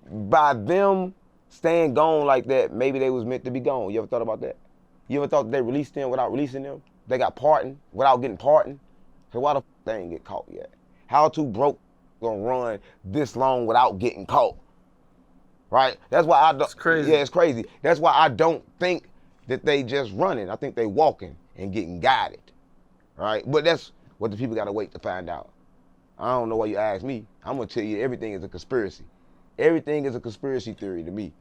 By them staying gone like that, maybe they was meant to be gone. You ever thought about that? You ever thought they released them without releasing them? They got pardoned without getting pardoned? So why the f they ain't get caught yet? How two broke gonna run this long without getting caught? Right? That's why I don't. It's crazy. Yeah, it's crazy. That's why I don't think that they just running. I think they walking and getting guided. Right? But that's what the people gotta wait to find out. I don't know why you ask me. I'm gonna tell you everything is a conspiracy. Everything is a conspiracy theory to me.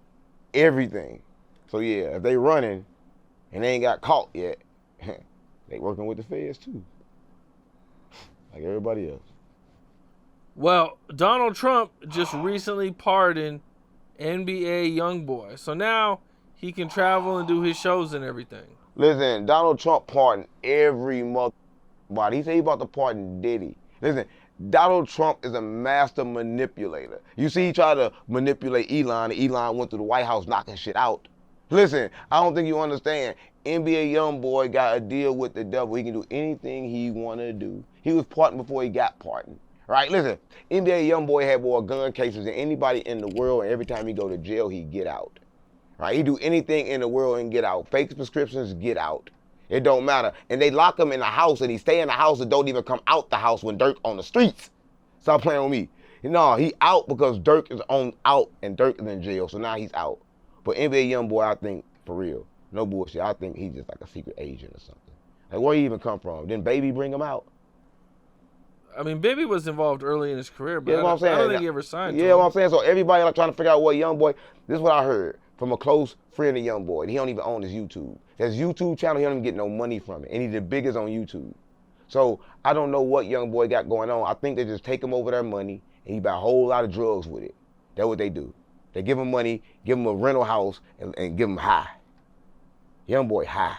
Everything. So yeah, if they running and they ain't got caught yet, they working with the feds too. Like everybody else. Well, Donald Trump just recently pardoned NBA YoungBoy. So now he can travel and do his shows and everything. Listen, Donald Trump pardoned every mother. He said he about to pardon Diddy. Listen, Donald Trump is a master manipulator. You see, he tried to manipulate Elon, and Elon went to the White House knocking shit out. Listen, I don't think you understand. NBA YoungBoy got a deal with the devil. He can do anything he want to do. He was pardoned before he got pardoned. Right? Listen, NBA YoungBoy had more gun cases than anybody in the world, and every time he go to jail, he get out. Right? He do anything in the world and get out. Fake prescriptions, get out. It don't matter. And they lock him in the house, and he stay in the house and don't even come out the house when Durk on the streets. Stop playing with me. No, he out because Durk is out, and Durk is in jail, so now he's out. But NBA YoungBoy, I think, for real, no bullshit, I think he's just like a secret agent or something. Like, where he even come from? Didn't Baby bring him out? I mean, Baby was involved early in his career, but Yeah, what I'm saying. I don't think he ever signed to Yeah, him. what I'm saying. So everybody like trying to figure out what YoungBoy. This is what I heard from a close friend of YoungBoy. He don't even own his YouTube. His YouTube channel, he don't even get no money from it, and he's the biggest on YouTube. So I don't know what YoungBoy got going on. I think they just take him over their money, and he buy a whole lot of drugs with it. That's what they do. They give him money, give him a rental house, and give him high. YoungBoy high.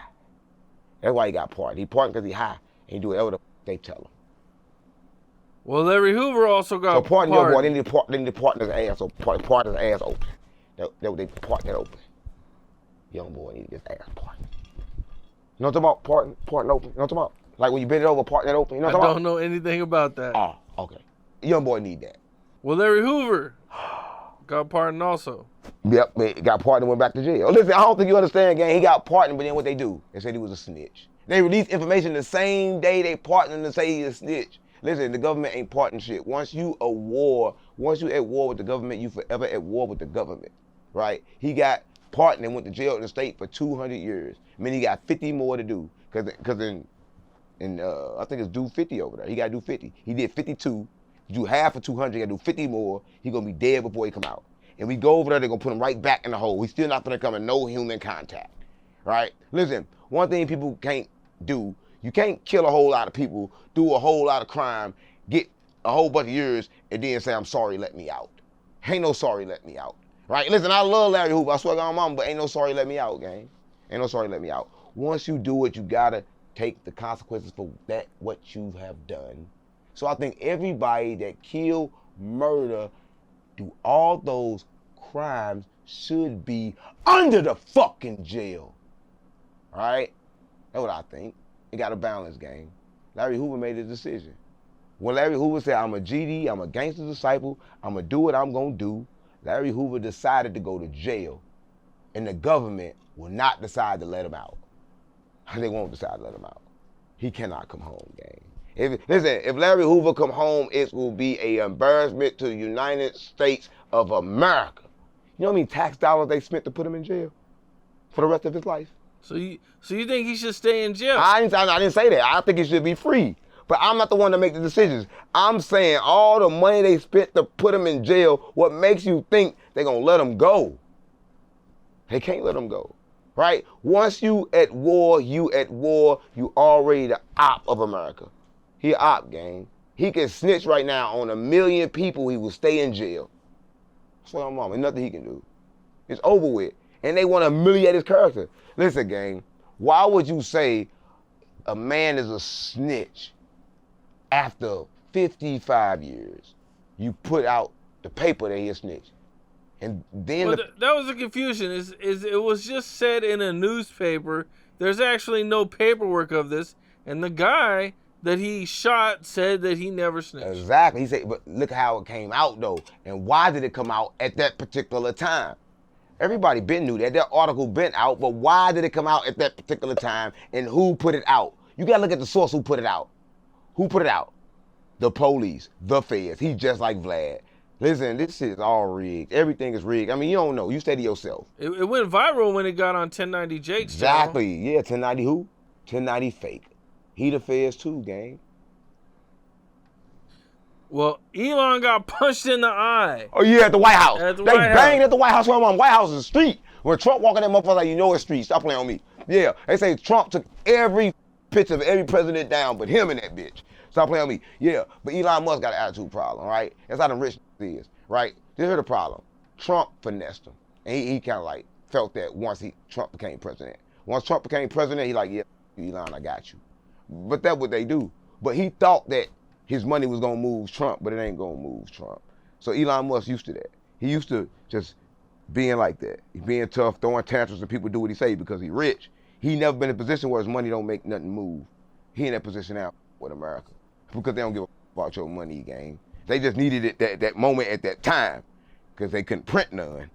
That's why he got pardoned. He pardoned because he high, and he do whatever the they tell him. Well, Larry Hoover also got So pardon your boy, pardoned. they need to pardon his ass, so pardon his ass open. They pardon that open. YoungBoy need to get his ass pardoned. You know what I'm talking about? Pardon open. You know what I'm talking about? Like when you bend it over, pardon that open. You know I what I'm talking don't know anything about that. about? Oh, okay. YoungBoy need that. Well, Larry Hoover got pardoned also. Yep, man, got pardoned and went back to jail. Listen, I don't think you understand, gang. He got pardoned, but then what they do? They said he was a snitch. They released information the same day they pardoned him to say he's a snitch. Listen, the government ain't pardoning shit. Once you at war with the government, you forever at war with the government, right? He got pardoned and went to jail in the state for 200 years. I mean, he got 50 more to do, cause in I think it's due 50 over there. He got to do 50. He did 52. Do half of 200. He got to do 50 more. He gonna be dead before he come out. And we go over there, they're gonna put him right back in the hole. He's still not gonna come in no human contact, right? Listen, one thing people can't do, you can't kill a whole lot of people, do a whole lot of crime, get a whole bunch of years, and then say, I'm sorry, let me out. Ain't no sorry, let me out, right? Listen, I love Larry Hoover, I swear to God, mama, but ain't no sorry, let me out, gang. Ain't no sorry, let me out. Once you do it, you gotta take the consequences for that, what you have done. So I think everybody that kill, murder, do all those crimes should be under the fucking jail, all right? That's what I think. It got a balance, gang. Larry Hoover made a decision. When Larry Hoover said, I'm a GD, I'm a gangster disciple, I'm gonna do what I'm gonna do, Larry Hoover decided to go to jail, and the government will not decide to let him out. They won't decide to let him out. He cannot come home, gang. If Larry Hoover come home, it will be an embarrassment to the United States of America. You know how many tax dollars they spent to put him in jail for the rest of his life? So you think he should stay in jail? I didn't say that. I think he should be free. But I'm not the one to make the decisions. I'm saying all the money they spent to put him in jail, what makes you think they're going to let him go? They can't let him go, right? Once you at war, you already the op of America. He a op, gang. He can snitch right now on 1 million people, he will stay in jail. So I'm mama, nothing he can do. It's over with. And they want to humiliate his character. Listen, gang, why would you say a man is a snitch after 55 years? You put out the paper that he a snitch. And then that was the confusion. Is it was just said in a newspaper. There's actually no paperwork of this. And the guy that he shot said that he never snitched. Exactly. He said, but look how it came out though. And why did it come out at that particular time? Everybody been knew that. That article been out, but why did it come out at that particular time and who put it out? You gotta look at the source who put it out. Who put it out? The police, the feds. He's just like Vlad. Listen, this shit is all rigged. Everything is rigged. I mean, you don't know. You stay to yourself. It went viral when it got on 1090 Jake's Exactly. channel. Yeah, 1090 who? 1090 fake. He the feds too, gang. Well, Elon got punched in the eye. Oh yeah, at the White House. At the They White banged House. at the White House. White House is the street. When Trump walking that motherfucker, like, you know it's street. Stop playing on me. Yeah, they say Trump took every picture of every president down, but him and that bitch. Stop playing on me. Yeah, but Elon Musk got an attitude problem, right? That's how them rich is, right? Here's the problem. Trump finessed him, and he kind of like felt that once Trump became president. Once Trump became president, he like, yeah, Elon, I got you. But that's what they do. But he thought that his money was gonna move Trump, but it ain't gonna move Trump. So Elon Musk used to that. He used to just being like that. He being tough, throwing tantrums, and people do what he say because he rich. He never been in a position where his money don't make nothing move. He in that position now with America because they don't give a about your money, gang. They just needed it that moment at that time because they couldn't print none.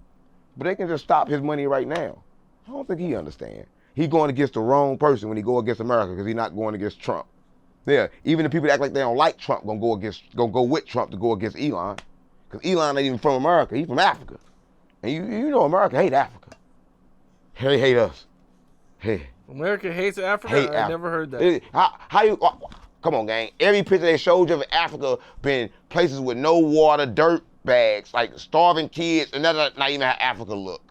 But they can just stop his money right now. I don't think he understand. He going against the wrong person when he go against America because he not going against Trump. Yeah, even the people that act like they don't like Trump gonna go with Trump to go against Elon. Because Elon ain't even from America, he's from Africa. And you know America hate Africa. They hate us. Hey. America hates Africa? Hate I never heard that. How you, come on gang, every picture they showed you of Africa been places with no water, dirt bags, like starving kids, and that's not even how Africa look.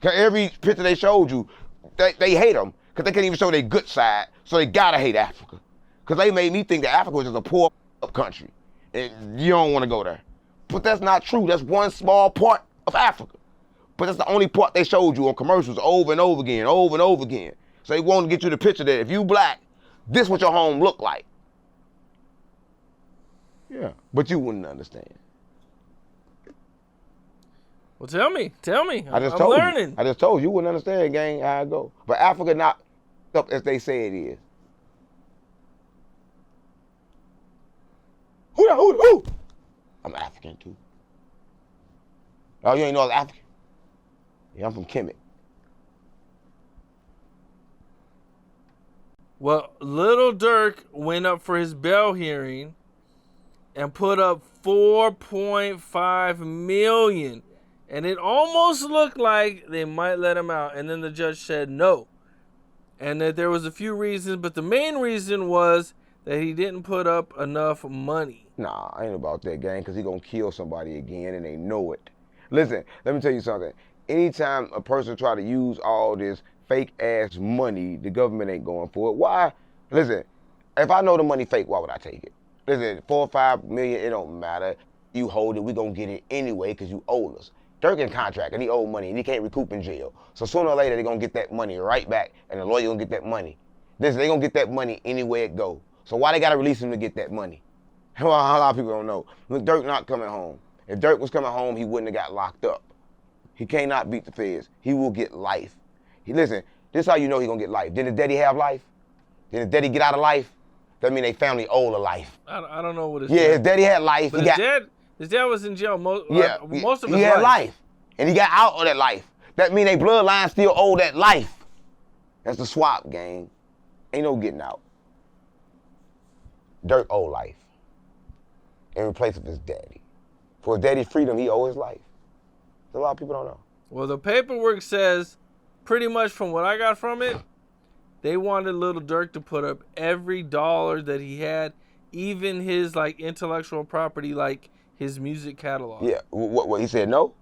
Cause every picture they showed you, they hate them, because they can't even show their good side, so they gotta hate Africa. Because they made me think that Africa was just a poor country, and you don't want to go there. But that's not true. That's one small part of Africa. But that's the only part they showed you on commercials over and over again, over and over again. So they want to get you the picture that if you black, this what your home look like. Yeah, but you wouldn't understand. Well, tell me. I just I'm told learning. you. I just told you. You wouldn't understand, gang, how it go. But Africa not up as they say it is. Who? I'm African too. Oh, you ain't know I was African? Yeah, I'm from Kemet. Well, Little Durk went up for his bail hearing and put up $4.5 million. And it almost looked like they might let him out. And then the judge said no. And that there was a few reasons, but the main reason was that he didn't put up enough money. Nah, I ain't about that, gang, because he gonna kill somebody again and they know it. Listen, let me tell you something. Anytime a person try to use all this fake ass money, the government ain't going for it. Why? Listen, if I know the money fake, why would I take it? Listen, 4 or 5 million, it don't matter. You hold it, we gonna get it anyway because you owe us. Durk in contract and he owe money and he can't recoup in jail. So sooner or later they gonna get that money right back and the lawyer gonna get that money. Listen, they gonna get that money anywhere it go. So why they gotta release him to get that money? A lot of people don't know. Look, Durk not coming home. If Durk was coming home, he wouldn't have got locked up. He cannot beat the feds. He will get life. Listen, this is how you know he gonna get life. Did his daddy have life? Did his daddy get out of life? That mean they family owe a life. I don't know what it's. Yeah, his daddy had life. But his dad was in jail most of his life. He had life. And he got out of that life. That mean they bloodline still owe that life. That's the swap, gang. Ain't no getting out. Durk owe life. In place of his daddy. For his daddy's freedom, he owe his life. A lot of people don't know. Well, the paperwork says, pretty much from what I got from it, they wanted Little Durk to put up every dollar that he had, even his like intellectual property, like his music catalog. Yeah, what he said no?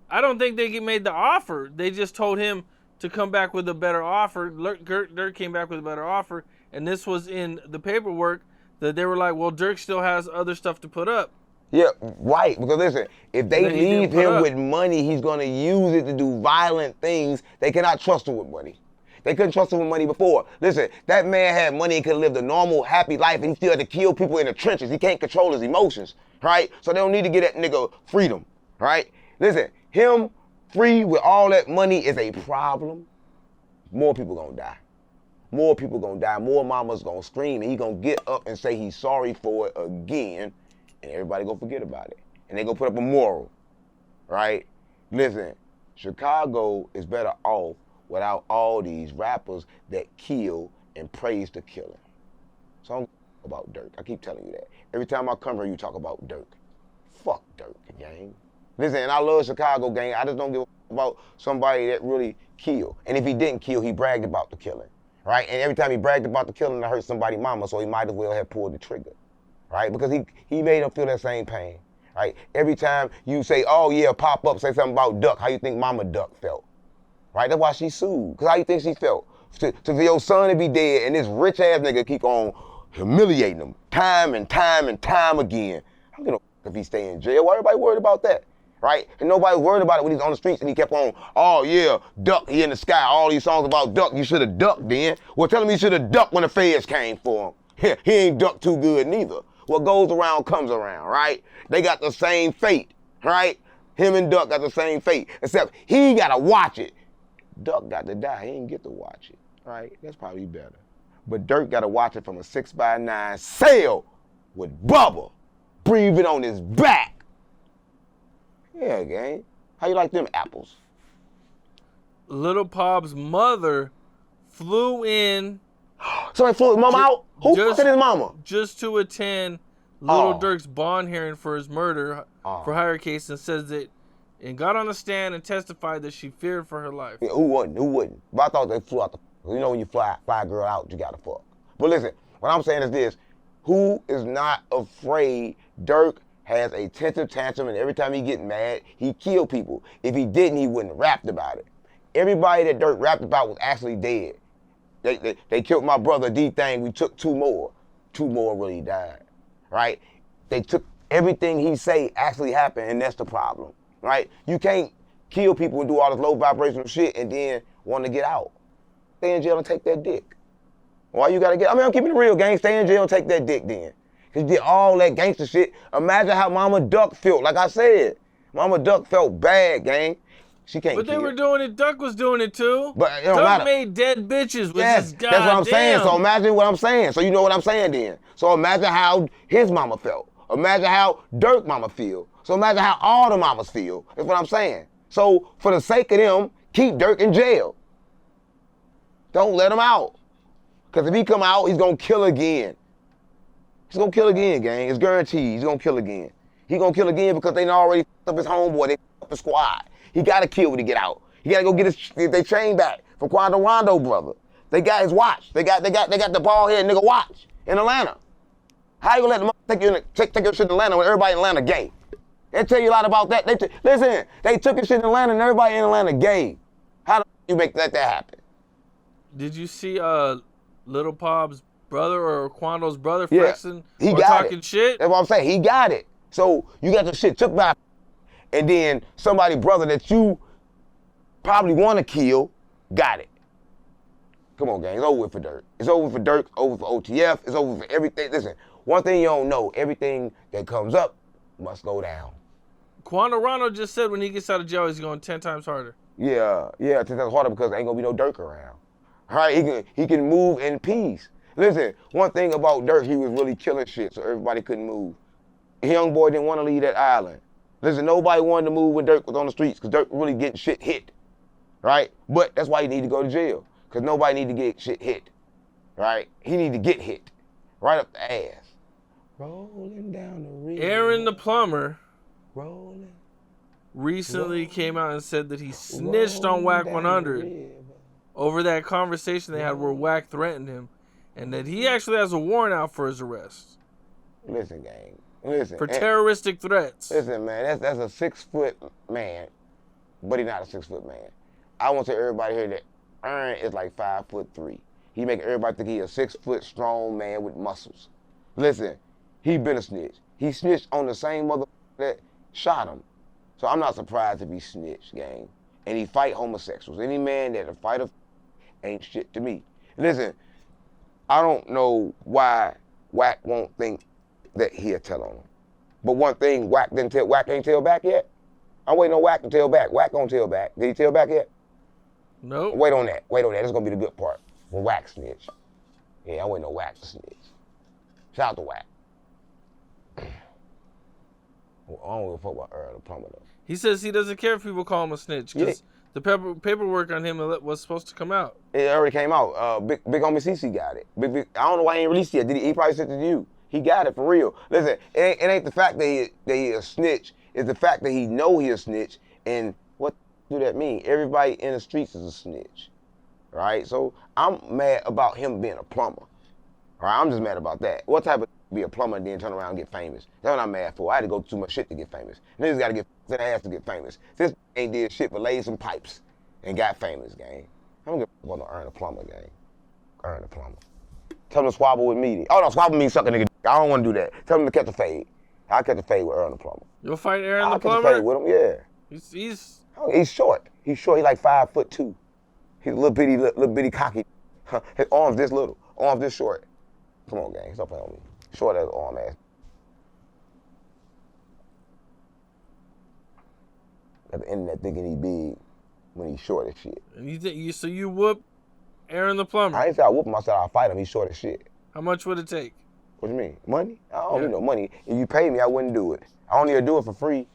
I don't think they made the offer. They just told him to come back with a better offer. Durk came back with a better offer, and this was in the paperwork that they were like, well, Durk still has other stuff to put up. Yeah, right. Because listen, if they leave him with money, he's going to use it to do violent things. They cannot trust him with money. They couldn't trust him with money before. Listen, that man had money and could have lived a normal, happy life, and he still had to kill people in the trenches. He can't control his emotions, right? So they don't need to get that nigga freedom, right? Listen, him free with all that money is a problem. More people gonna die. More people gonna die. More mamas gonna scream, and he gonna get up and say he's sorry for it again, and everybody gonna forget about it. And they gonna put up a moral, right? Listen, Chicago is better off without all these rappers that kill and praise the killing. So I'm about Durk. I keep telling you that. Every time I come here, you talk about Durk. Fuck Durk, gang. Listen, and I love Chicago, gang. I just don't give a about somebody that really killed. And if he didn't kill, he bragged about the killing, right? And every time he bragged about the killing, it hurt somebody's mama, so he might as well have pulled the trigger. right? Because he made him feel that same pain, right? Every time you say, oh yeah, pop up, say something about Duck, how you think Mama Duck felt, right? That's why she sued, because how you think she felt? For your son to be dead and this rich ass nigga keep on humiliating him time and time and time again. I don't know if he stay in jail. Why everybody worried about that? Right? And nobody worried about it when he's on the streets and he kept on, oh yeah, Duck, he in the sky, all these songs about Duck, you should have ducked then. Well, tell him he should have ducked when the feds came for him. He ain't ducked too good neither. What goes around comes around, right? They got the same fate, right? Him and Duck got the same fate, except he gotta watch it. Duck got to die, he didn't get to watch it, right? That's probably better. But Durk gotta watch it from a 6x9 cell with Bubba breathing on his back. Yeah, gang. How you like them apples? Lil Pop's mother flew in. Somebody flew his mama out? Who fucking his mama? Just to attend Lil Durk's bond hearing for his murder for hire case, and says that, and got on the stand and testified that she feared for her life. Yeah, who wouldn't? Who wouldn't? But I thought they flew out the, you know when you fly a girl out, you gotta fuck. But listen, what I'm saying is this, who is not afraid? Durk has a temper tantrum, and every time he get mad, he kill people. If he didn't, he wouldn't have rapped about it. Everybody that Durk rapped about was actually dead. They killed my brother D-Thing, we took two more. Two more really died, right? They took everything he say actually happened, and that's the problem, right? You can't kill people and do all this low vibrational shit and then want to get out. Stay in jail and take that dick. Why you gotta get, I mean, I'm keeping it real, gang. Stay in jail and take that dick then. Cause you did all that gangster shit. Imagine how Mama Duck felt. Like I said, Mama Duck felt bad, gang. She can't. But they were doing it. Duck was doing it too. But it don't Duck matter. made dead bitches. Yes, that's what I'm saying. So imagine what I'm saying. So you know what I'm saying then. So imagine how his mama felt. Imagine how Durk mama feel. So imagine how all the mamas feel. That's what I'm saying. So for the sake of them, keep Durk in jail. Don't let him out. Cause if he come out, he's gonna kill again. He's gonna kill again, gang. It's guaranteed. He's gonna kill again. He gonna kill again because they done already f***ed up his homeboy. They f***ed up his squad. He gotta kill when he get out. He gotta go get they chain back from Quando Rondo brother. They got his watch. They got the bald head nigga watch in Atlanta. How you gonna let them take your shit in Atlanta when everybody in Atlanta gay? They tell you a lot about that. Listen, they took his shit in Atlanta and everybody in Atlanta gay. How the you let that happen? Did you see Lil Pop's brother or Quando's brother flexing he or got talking it. shit? That's what I'm saying. He got it. So you got your shit took by, and then somebody brother that you probably want to kill got it. Come on, gang. It's over with for Durk. It's over for Durk. It's over for OTF. It's over for everything. Listen, one thing you don't know: everything that comes up must go down. Quando Rondo just said when he gets out of jail, he's going 10 times harder. Yeah, 10 times harder because there ain't gonna be no Durk around. All right, he can move in peace. Listen, one thing about Durk, he was really killing shit, so everybody couldn't move. Young boy didn't want to leave that island. Listen, nobody wanted to move when Durk was on the streets because Durk really getting shit hit, right? But that's why he need to go to jail because nobody need to get shit hit, right? He need to get hit right up the ass. Rolling down the river. Aaron the Plumber Rolling. recently came out and said that he snitched on Whack 100 over that conversation they had where Whack threatened him, and that he actually has a warrant out for his arrest. Listen, gang. Listen. For terroristic threats. Listen, man, that's a 6 foot man, but he's not a 6 foot man. I want to tell everybody here that Aaron is like 5'3". He make everybody think he a 6 foot strong man with muscles. Listen, he been a snitch. He snitched on the same mother that shot him. So I'm not surprised if he snitched, gang. And he fight homosexuals. Any man that a fighter ain't shit to me. Listen, I don't know why Whack won't think that he'll tell on him. But one thing, Whack ain't tell back yet. I'm waiting on Whack to tell back. Whack gonna tell back. Did he tell back yet? Nope. Wait on that. That's gonna be the good part. When Whack snitch. Yeah, I'm waiting on Whack to snitch. Shout out to Whack. Well, I don't give a fuck about the Plumber though. He says he doesn't care if people call him a snitch because the paperwork on him was supposed to come out. It already came out. Big homie CC got it. I don't know why he ain't released it yet. He probably sent it to you. He got it for real. Listen, it ain't the fact that he a snitch. It's the fact that he know he a snitch. And what do that mean? Everybody in the streets is a snitch, right? So I'm mad about him being a plumber. All right, I'm just mad about that. What type of be a plumber and then turn around and get famous. That's what I'm mad for. I had to go through too much shit to get famous. Niggas gotta get their ass to get famous. This ain't did shit but laid some pipes and got famous, gang. I don't give a fuck about no earn a plumber, gang. Earn a plumber. Tell them to squabble with me. Oh no, squabble means suck a nigga dick. I don't wanna do that. Tell them to catch a fade. I'll catch a fade with Earn the plumber. You'll fight Aaron the I'll plumber? catch a fade with him, yeah. He's short. He's short, he's like 5'2". He's a little bitty cocky. His arms this little, arms this short. Come on, gang, stop playing with me. Short as arm ass. At the internet thinking he big when he's short as shit. And so you whoop Aaron the plumber? I ain't say I whoop him, I said I'll fight him, he's short as shit. How much would it take? What do you mean? Money? I don't need no money. If you pay me, I wouldn't do it. I only do it for free.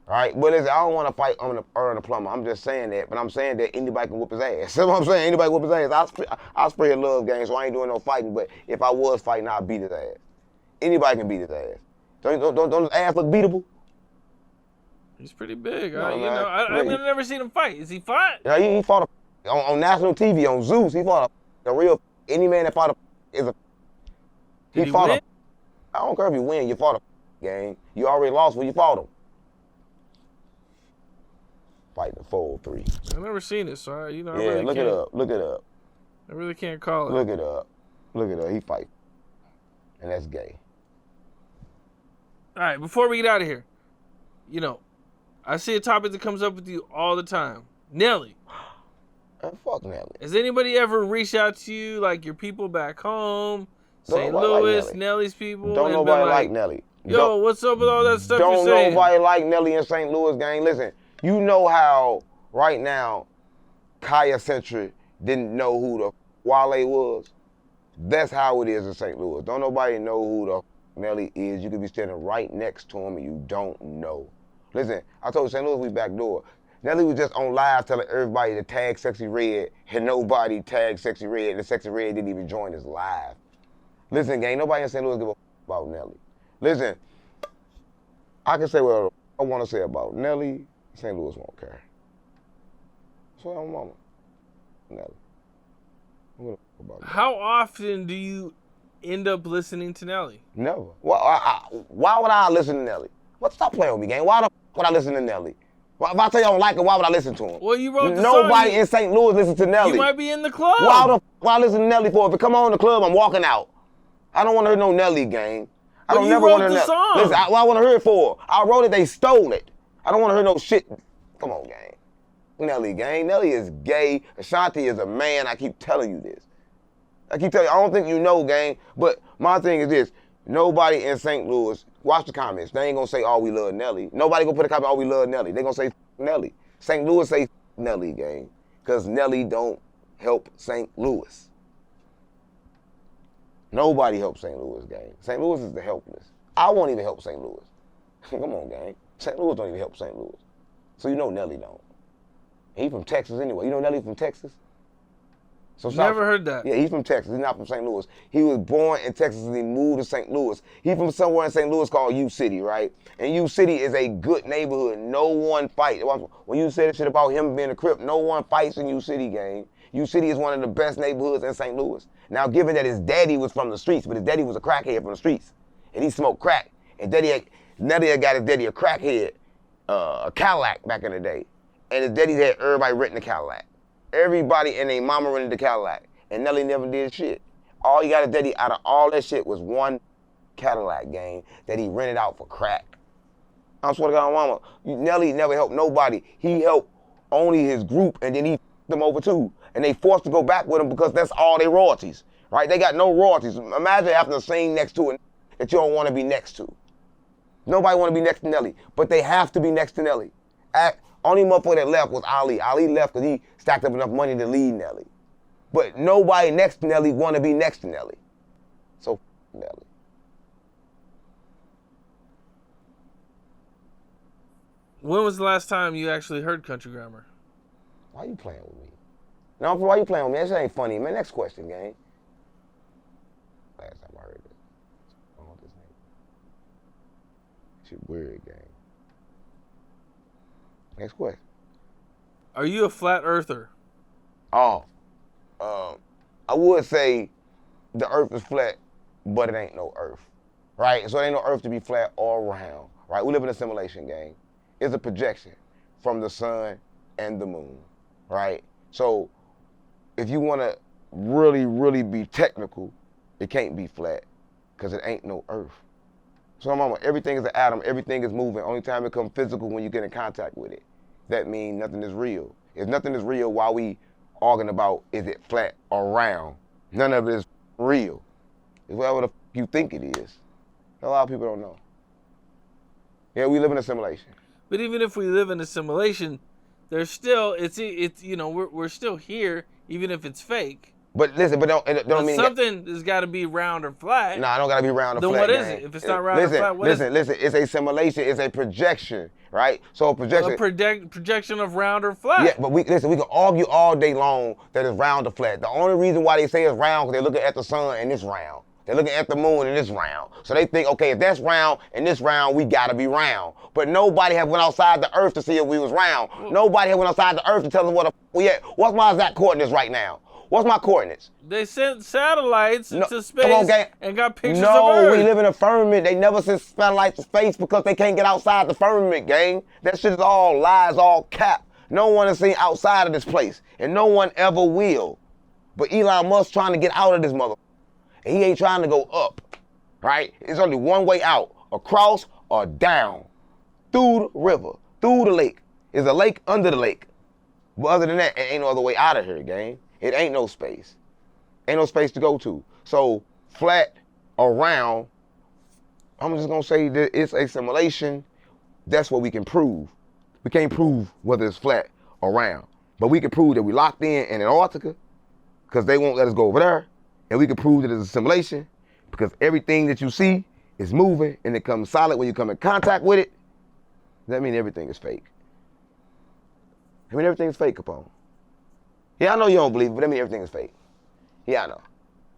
All right? But listen, I don't want to fight Earn the plumber. I'm just saying that. But I'm saying that anybody can whoop his ass. That's what I'm saying. Anybody can whoop his ass. I'll spray a love game, so I ain't doing no fighting. But if I was fighting, I'd beat his ass. Anybody can beat his ass. Don't his ass look beatable? He's pretty big. No, I've never seen him fight. Is he fought? Yeah, he fought on national TV, on Zeus. He fought a real, any man that fought is a, Did he win? I don't care if you win, you fought a game. You already lost when you fought him. Fighting the 4-3. I've never seen it, so I Yeah, really look can't. it up. Look it up. I really can't call it. Look it up. Look it up. He fight. And that's gay. All right, before we get out of here, I see a topic that comes up with you all the time. Nelly. Fuck Nelly. Has anybody ever reached out to you, like your people back home, St. nobody Louis, like Nelly. Nelly's people? Don't and nobody been like Nelly. Yo, what's up with all that stuff you're Don't saying? nobody like Nelly in St. Louis, gang. Listen, you know how right now Kaya Century didn't know who the Wale was? That's how it is in St. Louis. Don't nobody know who the Nelly is. You could be standing right next to him and you don't know. Listen, I told you St. Louis we backdoor. Nelly was just on live telling everybody to tag Sexy Red, and nobody tagged Sexy Red, and Sexy Red didn't even join his live. Listen, gang, nobody in St. Louis give a about Nelly. Listen, I can say what I want to say about Nelly. St. Louis won't care. That's what I'm mama. Nelly. I'm gonna about Nelly. How often do you end up listening to Nelly? Never. Why would I listen to Nelly? Stop playing with me, gang. Why the would I listen to Nelly? If I tell you I don't like it, why would I listen to him? Well, you wrote the Nobody song. in St. Louis listens to Nelly. You might be in the club. Why I listen to Nelly for? If it come on in the club, I'm walking out. I don't want to hear no Nelly, gang. I don't never want to hear song. Listen, what I want to hear it for? I wrote it, they stole it. I don't want to hear no shit. Come on, gang. Nelly, gang. Nelly is gay. Ashanti is a man. I keep telling you this. I keep telling you, I don't think you know, gang. But my thing is this. Nobody in St. Louis, watch the comments. They ain't going to say, oh, we love Nelly. Nobody going to put a comment, oh, we love Nelly. They going to say, Nelly. St. Louis say Nelly, gang. Because Nelly don't help St. Louis. Nobody helps St. Louis, gang. St. Louis is the helpless. I won't even help St. Louis. Come on, gang. St. Louis don't even help St. Louis. So you know Nelly don't. He from Texas anyway. You know Nelly from Texas? So Never heard that. Yeah, he's from Texas. He's not from St. Louis. He was born in Texas and he moved to St. Louis. He's from somewhere in St. Louis called U City, right? And U City is a good neighborhood. No one fights. When you said shit about him being a Crip, no one fights in U City, gang. U City is one of the best neighborhoods in St. Louis. Now, given that his daddy was from the streets, but his daddy was a crackhead from the streets, and he smoked crack, and Nelly had got his daddy a crackhead, a Cadillac back in the day, and his daddy had everybody renting a Cadillac. Everybody and their mama rented the Cadillac, and Nelly never did shit. All he got his daddy out of all that shit was one Cadillac, gang, that he rented out for crack. I swear to God, mama, Nelly never helped nobody. He helped only his group, and then he f***ed them over too. And they forced to go back with him because that's all their royalties, right? They got no royalties. Imagine having to sing next to it that you don't want to be next to. Nobody want to be next to Nelly, but they have to be next to Nelly. Only motherfucker that left was Ali. Ali left because he stacked up enough money to lead Nelly. But nobody next to Nelly want to be next to Nelly. So Nelly. When was the last time you actually heard Country Grammar? Why you playing with me? No, why you playing with me? That shit ain't funny, man. Next question, gang. Last time I heard it. I don't know this name. Shit weird, gang. Next question. Are you a flat earther? Oh. I would say the earth is flat, but it ain't no earth. right? So there ain't no earth to be flat or round, right? We live in a simulation, gang. It's a projection from the sun and the moon, right? So if you want to really, really be technical, it can't be flat because it ain't no earth. So mama, everything is an atom, everything is moving. Only time it becomes physical when you get in contact with it. That means nothing is real. If nothing is real, why we arguing about is it flat or round? None of it is real. It's whatever the you think it is. A lot of people don't know. Yeah, we live in a simulation. But even if we live in a simulation, there's still it's you know we're still here even if it's fake. But listen, but don't mean something has got to be round or flat. Nah, I don't gotta be round or then flat. Then what is it? If it's not round or flat, what is it? Listen, it's a simulation, it's a projection, right? So a projection. A projection of round or flat. Yeah, but we can argue all day long that it's round or flat. The only reason why they say it's round because they're looking at the sun and it's round. They're looking at the moon and it's round. So they think, okay, if that's round and this round, we gotta be round. But nobody have went outside the earth to see if we was round. Nobody have went outside the earth to tell us what we at. What's my exact coordinates right now? What's my coordinates? They sent satellites into space and got pictures of No, Earth. we live in a firmament. They never sent satellites to space because they can't get outside the firmament, gang. That shit is all lies, all cap. No one has seen outside of this place, and no one ever will. But Elon Musk trying to get out of this mother. And he ain't trying to go up, right? It's only one way out, across or down, through the river, through the lake. There's a lake under the lake. But other than that, it ain't no other way out of here, gang. It ain't no space. Ain't no space to go to. So flat or round, I'm just gonna say that it's a simulation. That's what we can prove. We can't prove whether it's flat or round. But we can prove that we locked in Antarctica because they won't let us go over there. And we can prove that it's a simulation because everything that you see is moving and it comes solid when you come in contact with it. That means everything is fake. I mean, everything is fake, Capone. Yeah, I know you don't believe it, but that means everything is fake. Yeah, I know.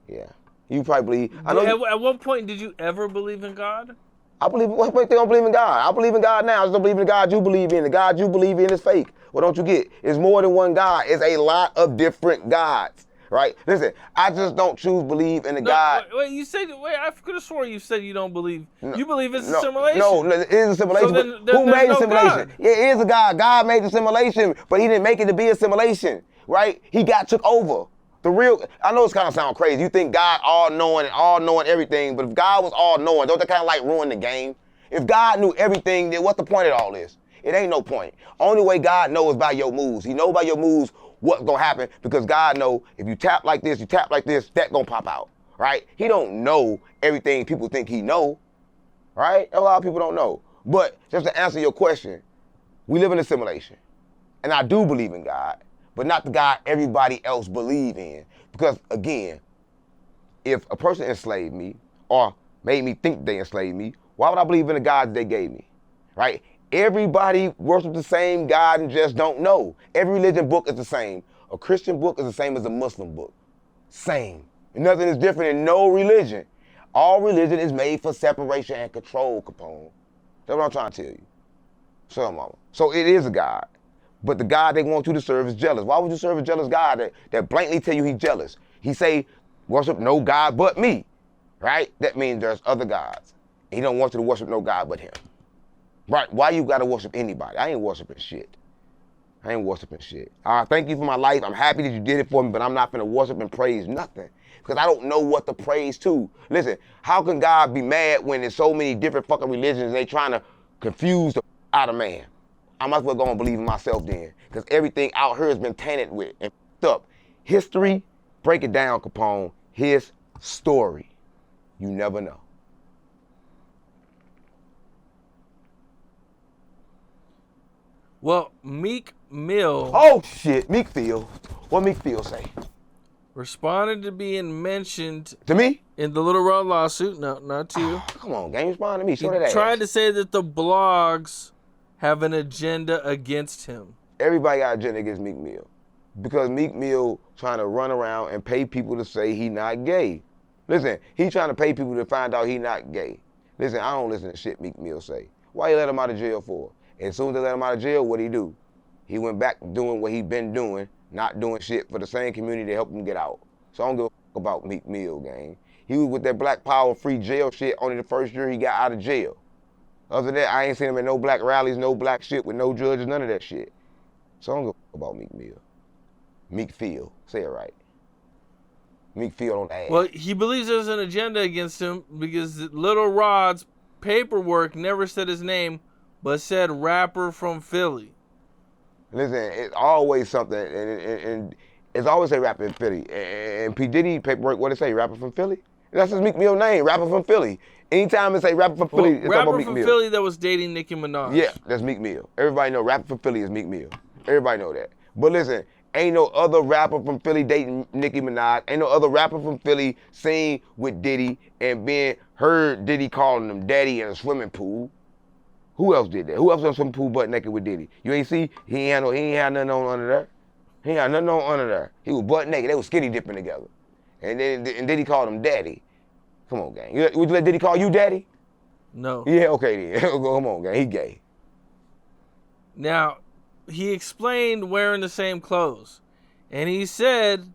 Yeah. You probably believe. I know. At what point did you ever believe in God? I believe. What point they don't believe in God? I believe in God now. I just don't believe in the God you believe in. The God you believe in is fake. What don't you get? It's more than one God. It's a lot of different gods. Right? Listen, I just don't choose believe in the God. Wait, you said, I could have sworn you said you don't believe. You believe it's a simulation. No, it is a simulation. So who made the simulation? God. Yeah, it is a God. God made the simulation, but he didn't make it to be a simulation, right? He took over. The real, I know it's kind of sound crazy. You think God all-knowing and all-knowing everything, but if God was all-knowing, don't that kind of like ruin the game? If God knew everything, then what's the point of all this? It ain't no point. Only way God knows by your moves. He knows by your moves what's gonna happen because God know if you tap like this, that gonna pop out, right? He don't know everything people think he know, right? A lot of people don't know. But just to answer your question, we live in a simulation. And I do believe in God, but not the God everybody else believe in. Because again, if a person enslaved me or made me think they enslaved me, why would I believe in the God they gave me, right? Everybody worships the same God and just don't know. Every religion book is the same. A Christian book is the same as a Muslim book. Same. Nothing is different in no religion. All religion is made for separation and control, Capone. That's what I'm trying to tell you. So it is a God. But the God they want you to serve is jealous. Why would you serve a jealous God that blatantly tell you he's jealous? He say, worship no God but me, right? That means there's other gods. He don't want you to worship no God but him. Right, why you gotta worship anybody? I ain't worshiping shit. Thank you for my life. I'm happy that you did it for me, but I'm not finna worship and praise nothing. Because I don't know what to praise to. Listen, how can God be mad when there's so many different fucking religions and they trying to confuse the out of man? I might as well go and believe in myself then. Because everything out here has been tainted with and up. History, break it down, Capone. His story. You never know. Well, Meek Mill. Oh shit, Meek Mill. What Meek Mill say? Responded to being mentioned. To me? In the Little Rock lawsuit. No, not to you. Come on, gang, respond to me. Show that ass. Tried to say that the blogs have an agenda against him. Everybody got an agenda against Meek Mill. Because Meek Mill trying to run around and pay people to say he not gay. Listen, he trying to pay people to find out he not gay. Listen, I don't listen to shit Meek Mill say. Why you let him out of jail for? As soon as they let him out of jail, what'd he do? He went back doing what he been doing, not doing shit for the same community to help him get out. So I don't give a fuck about Meek Mill, gang. He was with that Black Power free jail shit only the first year he got out of jail. Other than that, I ain't seen him at no black rallies, no black shit with no judges, none of that shit. So I don't give a fuck about Meek Mill. Meek Phil, say it right. Meek Phil on the ass. Well, he believes there's an agenda against him because Little Rod's paperwork never said his name, but said rapper from Philly. Listen, it's always something, and it's always a rapper in Philly. And P. Diddy paperwork, what it say, rapper from Philly? That's his Meek Mill name, rapper from Philly. Anytime it say rapper from Philly, it's talking about Meek Mill. Rapper from Philly that was dating Nicki Minaj. Yeah, that's Meek Mill. Everybody know rapper from Philly is Meek Mill. Everybody know that. But listen, ain't no other rapper from Philly dating Nicki Minaj. Ain't no other rapper from Philly seen with Diddy and been heard Diddy calling him daddy in a swimming pool. Who else did that? Who else in a swimming pool butt naked with Diddy? You ain't see? He ain't had nothing on under there. He ain't had nothing on under there. He was butt naked. They was skinny dipping together. And Diddy called him daddy. Come on, gang. Would you let Diddy call you daddy? No. Yeah, okay then. Come on, gang. He gay. Now, he explained wearing the same clothes. And he said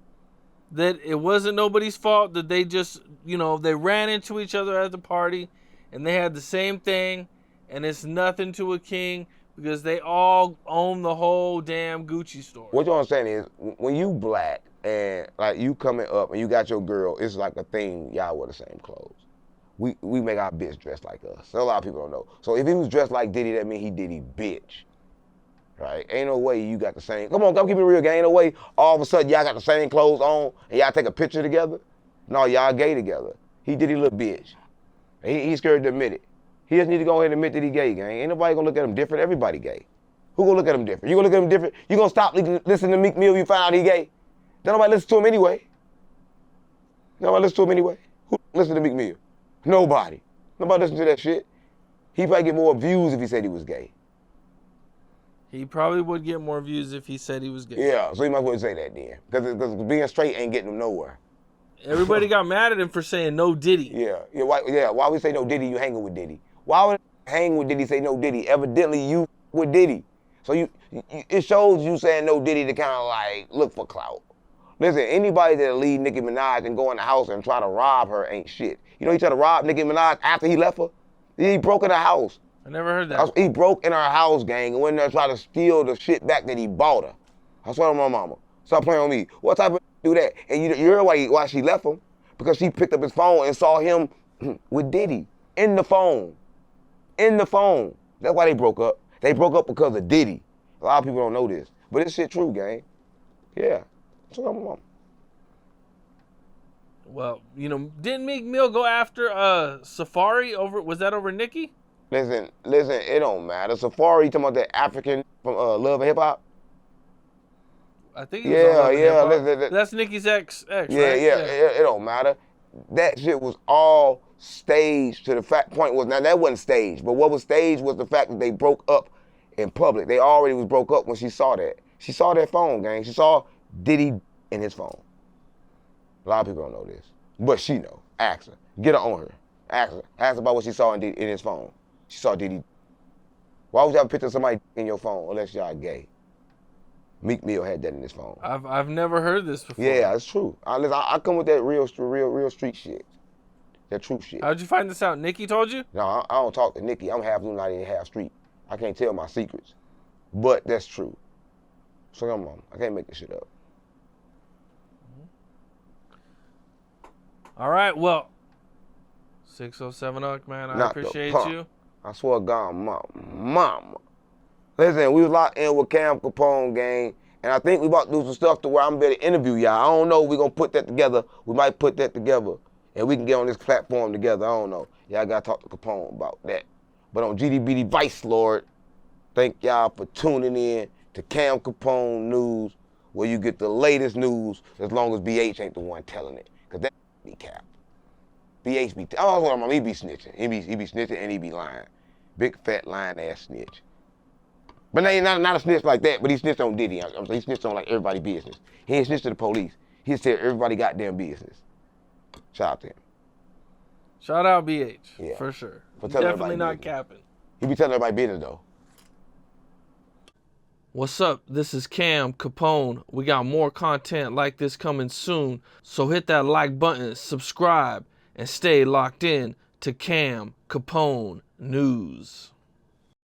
that it wasn't nobody's fault, that they just, they ran into each other at the party and they had the same thing, and it's nothing to a king because they all own the whole damn Gucci store. What y'all saying is, when you black and like you coming up and you got your girl, it's like a thing, y'all wear the same clothes. We make our bitch dress like us. So a lot of people don't know. So if he was dressed like Diddy, that means he Diddy bitch. Right? Ain't no way you got the same. Come on, come keep it real, gang. Ain't no way all of a sudden y'all got the same clothes on and y'all take a picture together. No, y'all gay together. He Diddy little bitch. He's scared to admit it. He just need to go ahead and admit that he gay, gang. Ain't nobody gonna look at him different. Everybody gay. Who gonna look at him different? You gonna look at him different? You gonna stop listening to Meek Mill if you find out he gay? Don't nobody listen to him anyway. Nobody listen to him anyway. Who listen to Meek Mill? Nobody. Nobody listen to that shit. He probably get more views if he said he was gay. He probably would get more views if he said he was gay. Yeah, so he might as well say that then. Because being straight ain't getting him nowhere. Everybody got mad at him for saying no Diddy. Why we say no Diddy, you hanging with Diddy? Why would hang with Diddy say no Diddy? Evidently you with Diddy. So it shows you saying no Diddy to kind of like look for clout. Listen, anybody that'll leave Nicki Minaj and go in the house and try to rob her ain't shit. You know he tried to rob Nicki Minaj after he left her? He broke in her house. I never heard that. He broke in her house, gang, and went there and tried to steal the shit back that he bought her. I swear to my mama. Stop playing with me. What type of do that? And you heard why she left him? Because she picked up his phone and saw him with Diddy in the phone. In the phone. That's why they broke up. They broke up because of Diddy. A lot of people don't know this. But this shit true, gang. Yeah. That's what my mama. Well, didn't Meek Mill go after Safari was that over Nicki? Listen, it don't matter. Safari, talking about that African from Love and Hip Hop? I think it was on Love and Hip Hop. That's Nicki's ex, right? Yeah, it don't matter. That shit was all staged to the point was, now that wasn't staged, but what was staged was the fact that they broke up in public. They already was broke up when she saw that. She saw that phone, gang. She saw Diddy in his phone. A lot of people don't know this, but she know. Ask her. Get her on her. Ask her. Ask her about what she saw in his phone. She saw Diddy. Why would you have a picture of somebody in your phone unless y'all gay? Meek Mill had that in his phone. I've never heard this before. Yeah, it's true. I come with that real street shit. That true shit. How'd you find this out? Nicki told you? No, I don't talk to Nicki. I'm half Illuminati and half street. I can't tell my secrets. But that's true. So come on. I can't make this shit up. All right, well, 607 Uck, man, I appreciate you. I swear to God, mama. Listen, we was locked in with Cam Capone, gang, and I think we about to do some stuff to where I'm better interview y'all. I don't know if we're going to put that together. We might put that together, and we can get on this platform together. I don't know. Y'all got to talk to Capone about that. But on GDBD Vice Lord, thank y'all for tuning in to Cam Capone News, where you get the latest news as long as BH ain't the one telling it, because that be cap. BH be, he be snitching. He be snitching and he be lying. Big, fat, lying ass snitch. But not a snitch like that, but he snitched on Diddy. He snitched on like everybody's business. He ain't snitched to the police. He said everybody goddamn business. Shout out to him. Shout out BH, yeah, for sure. For Definitely not capping. He be telling everybody business though. What's up? This is Cam Capone. We got more content like this coming soon, so hit that like button, subscribe, and stay locked in to Capone News.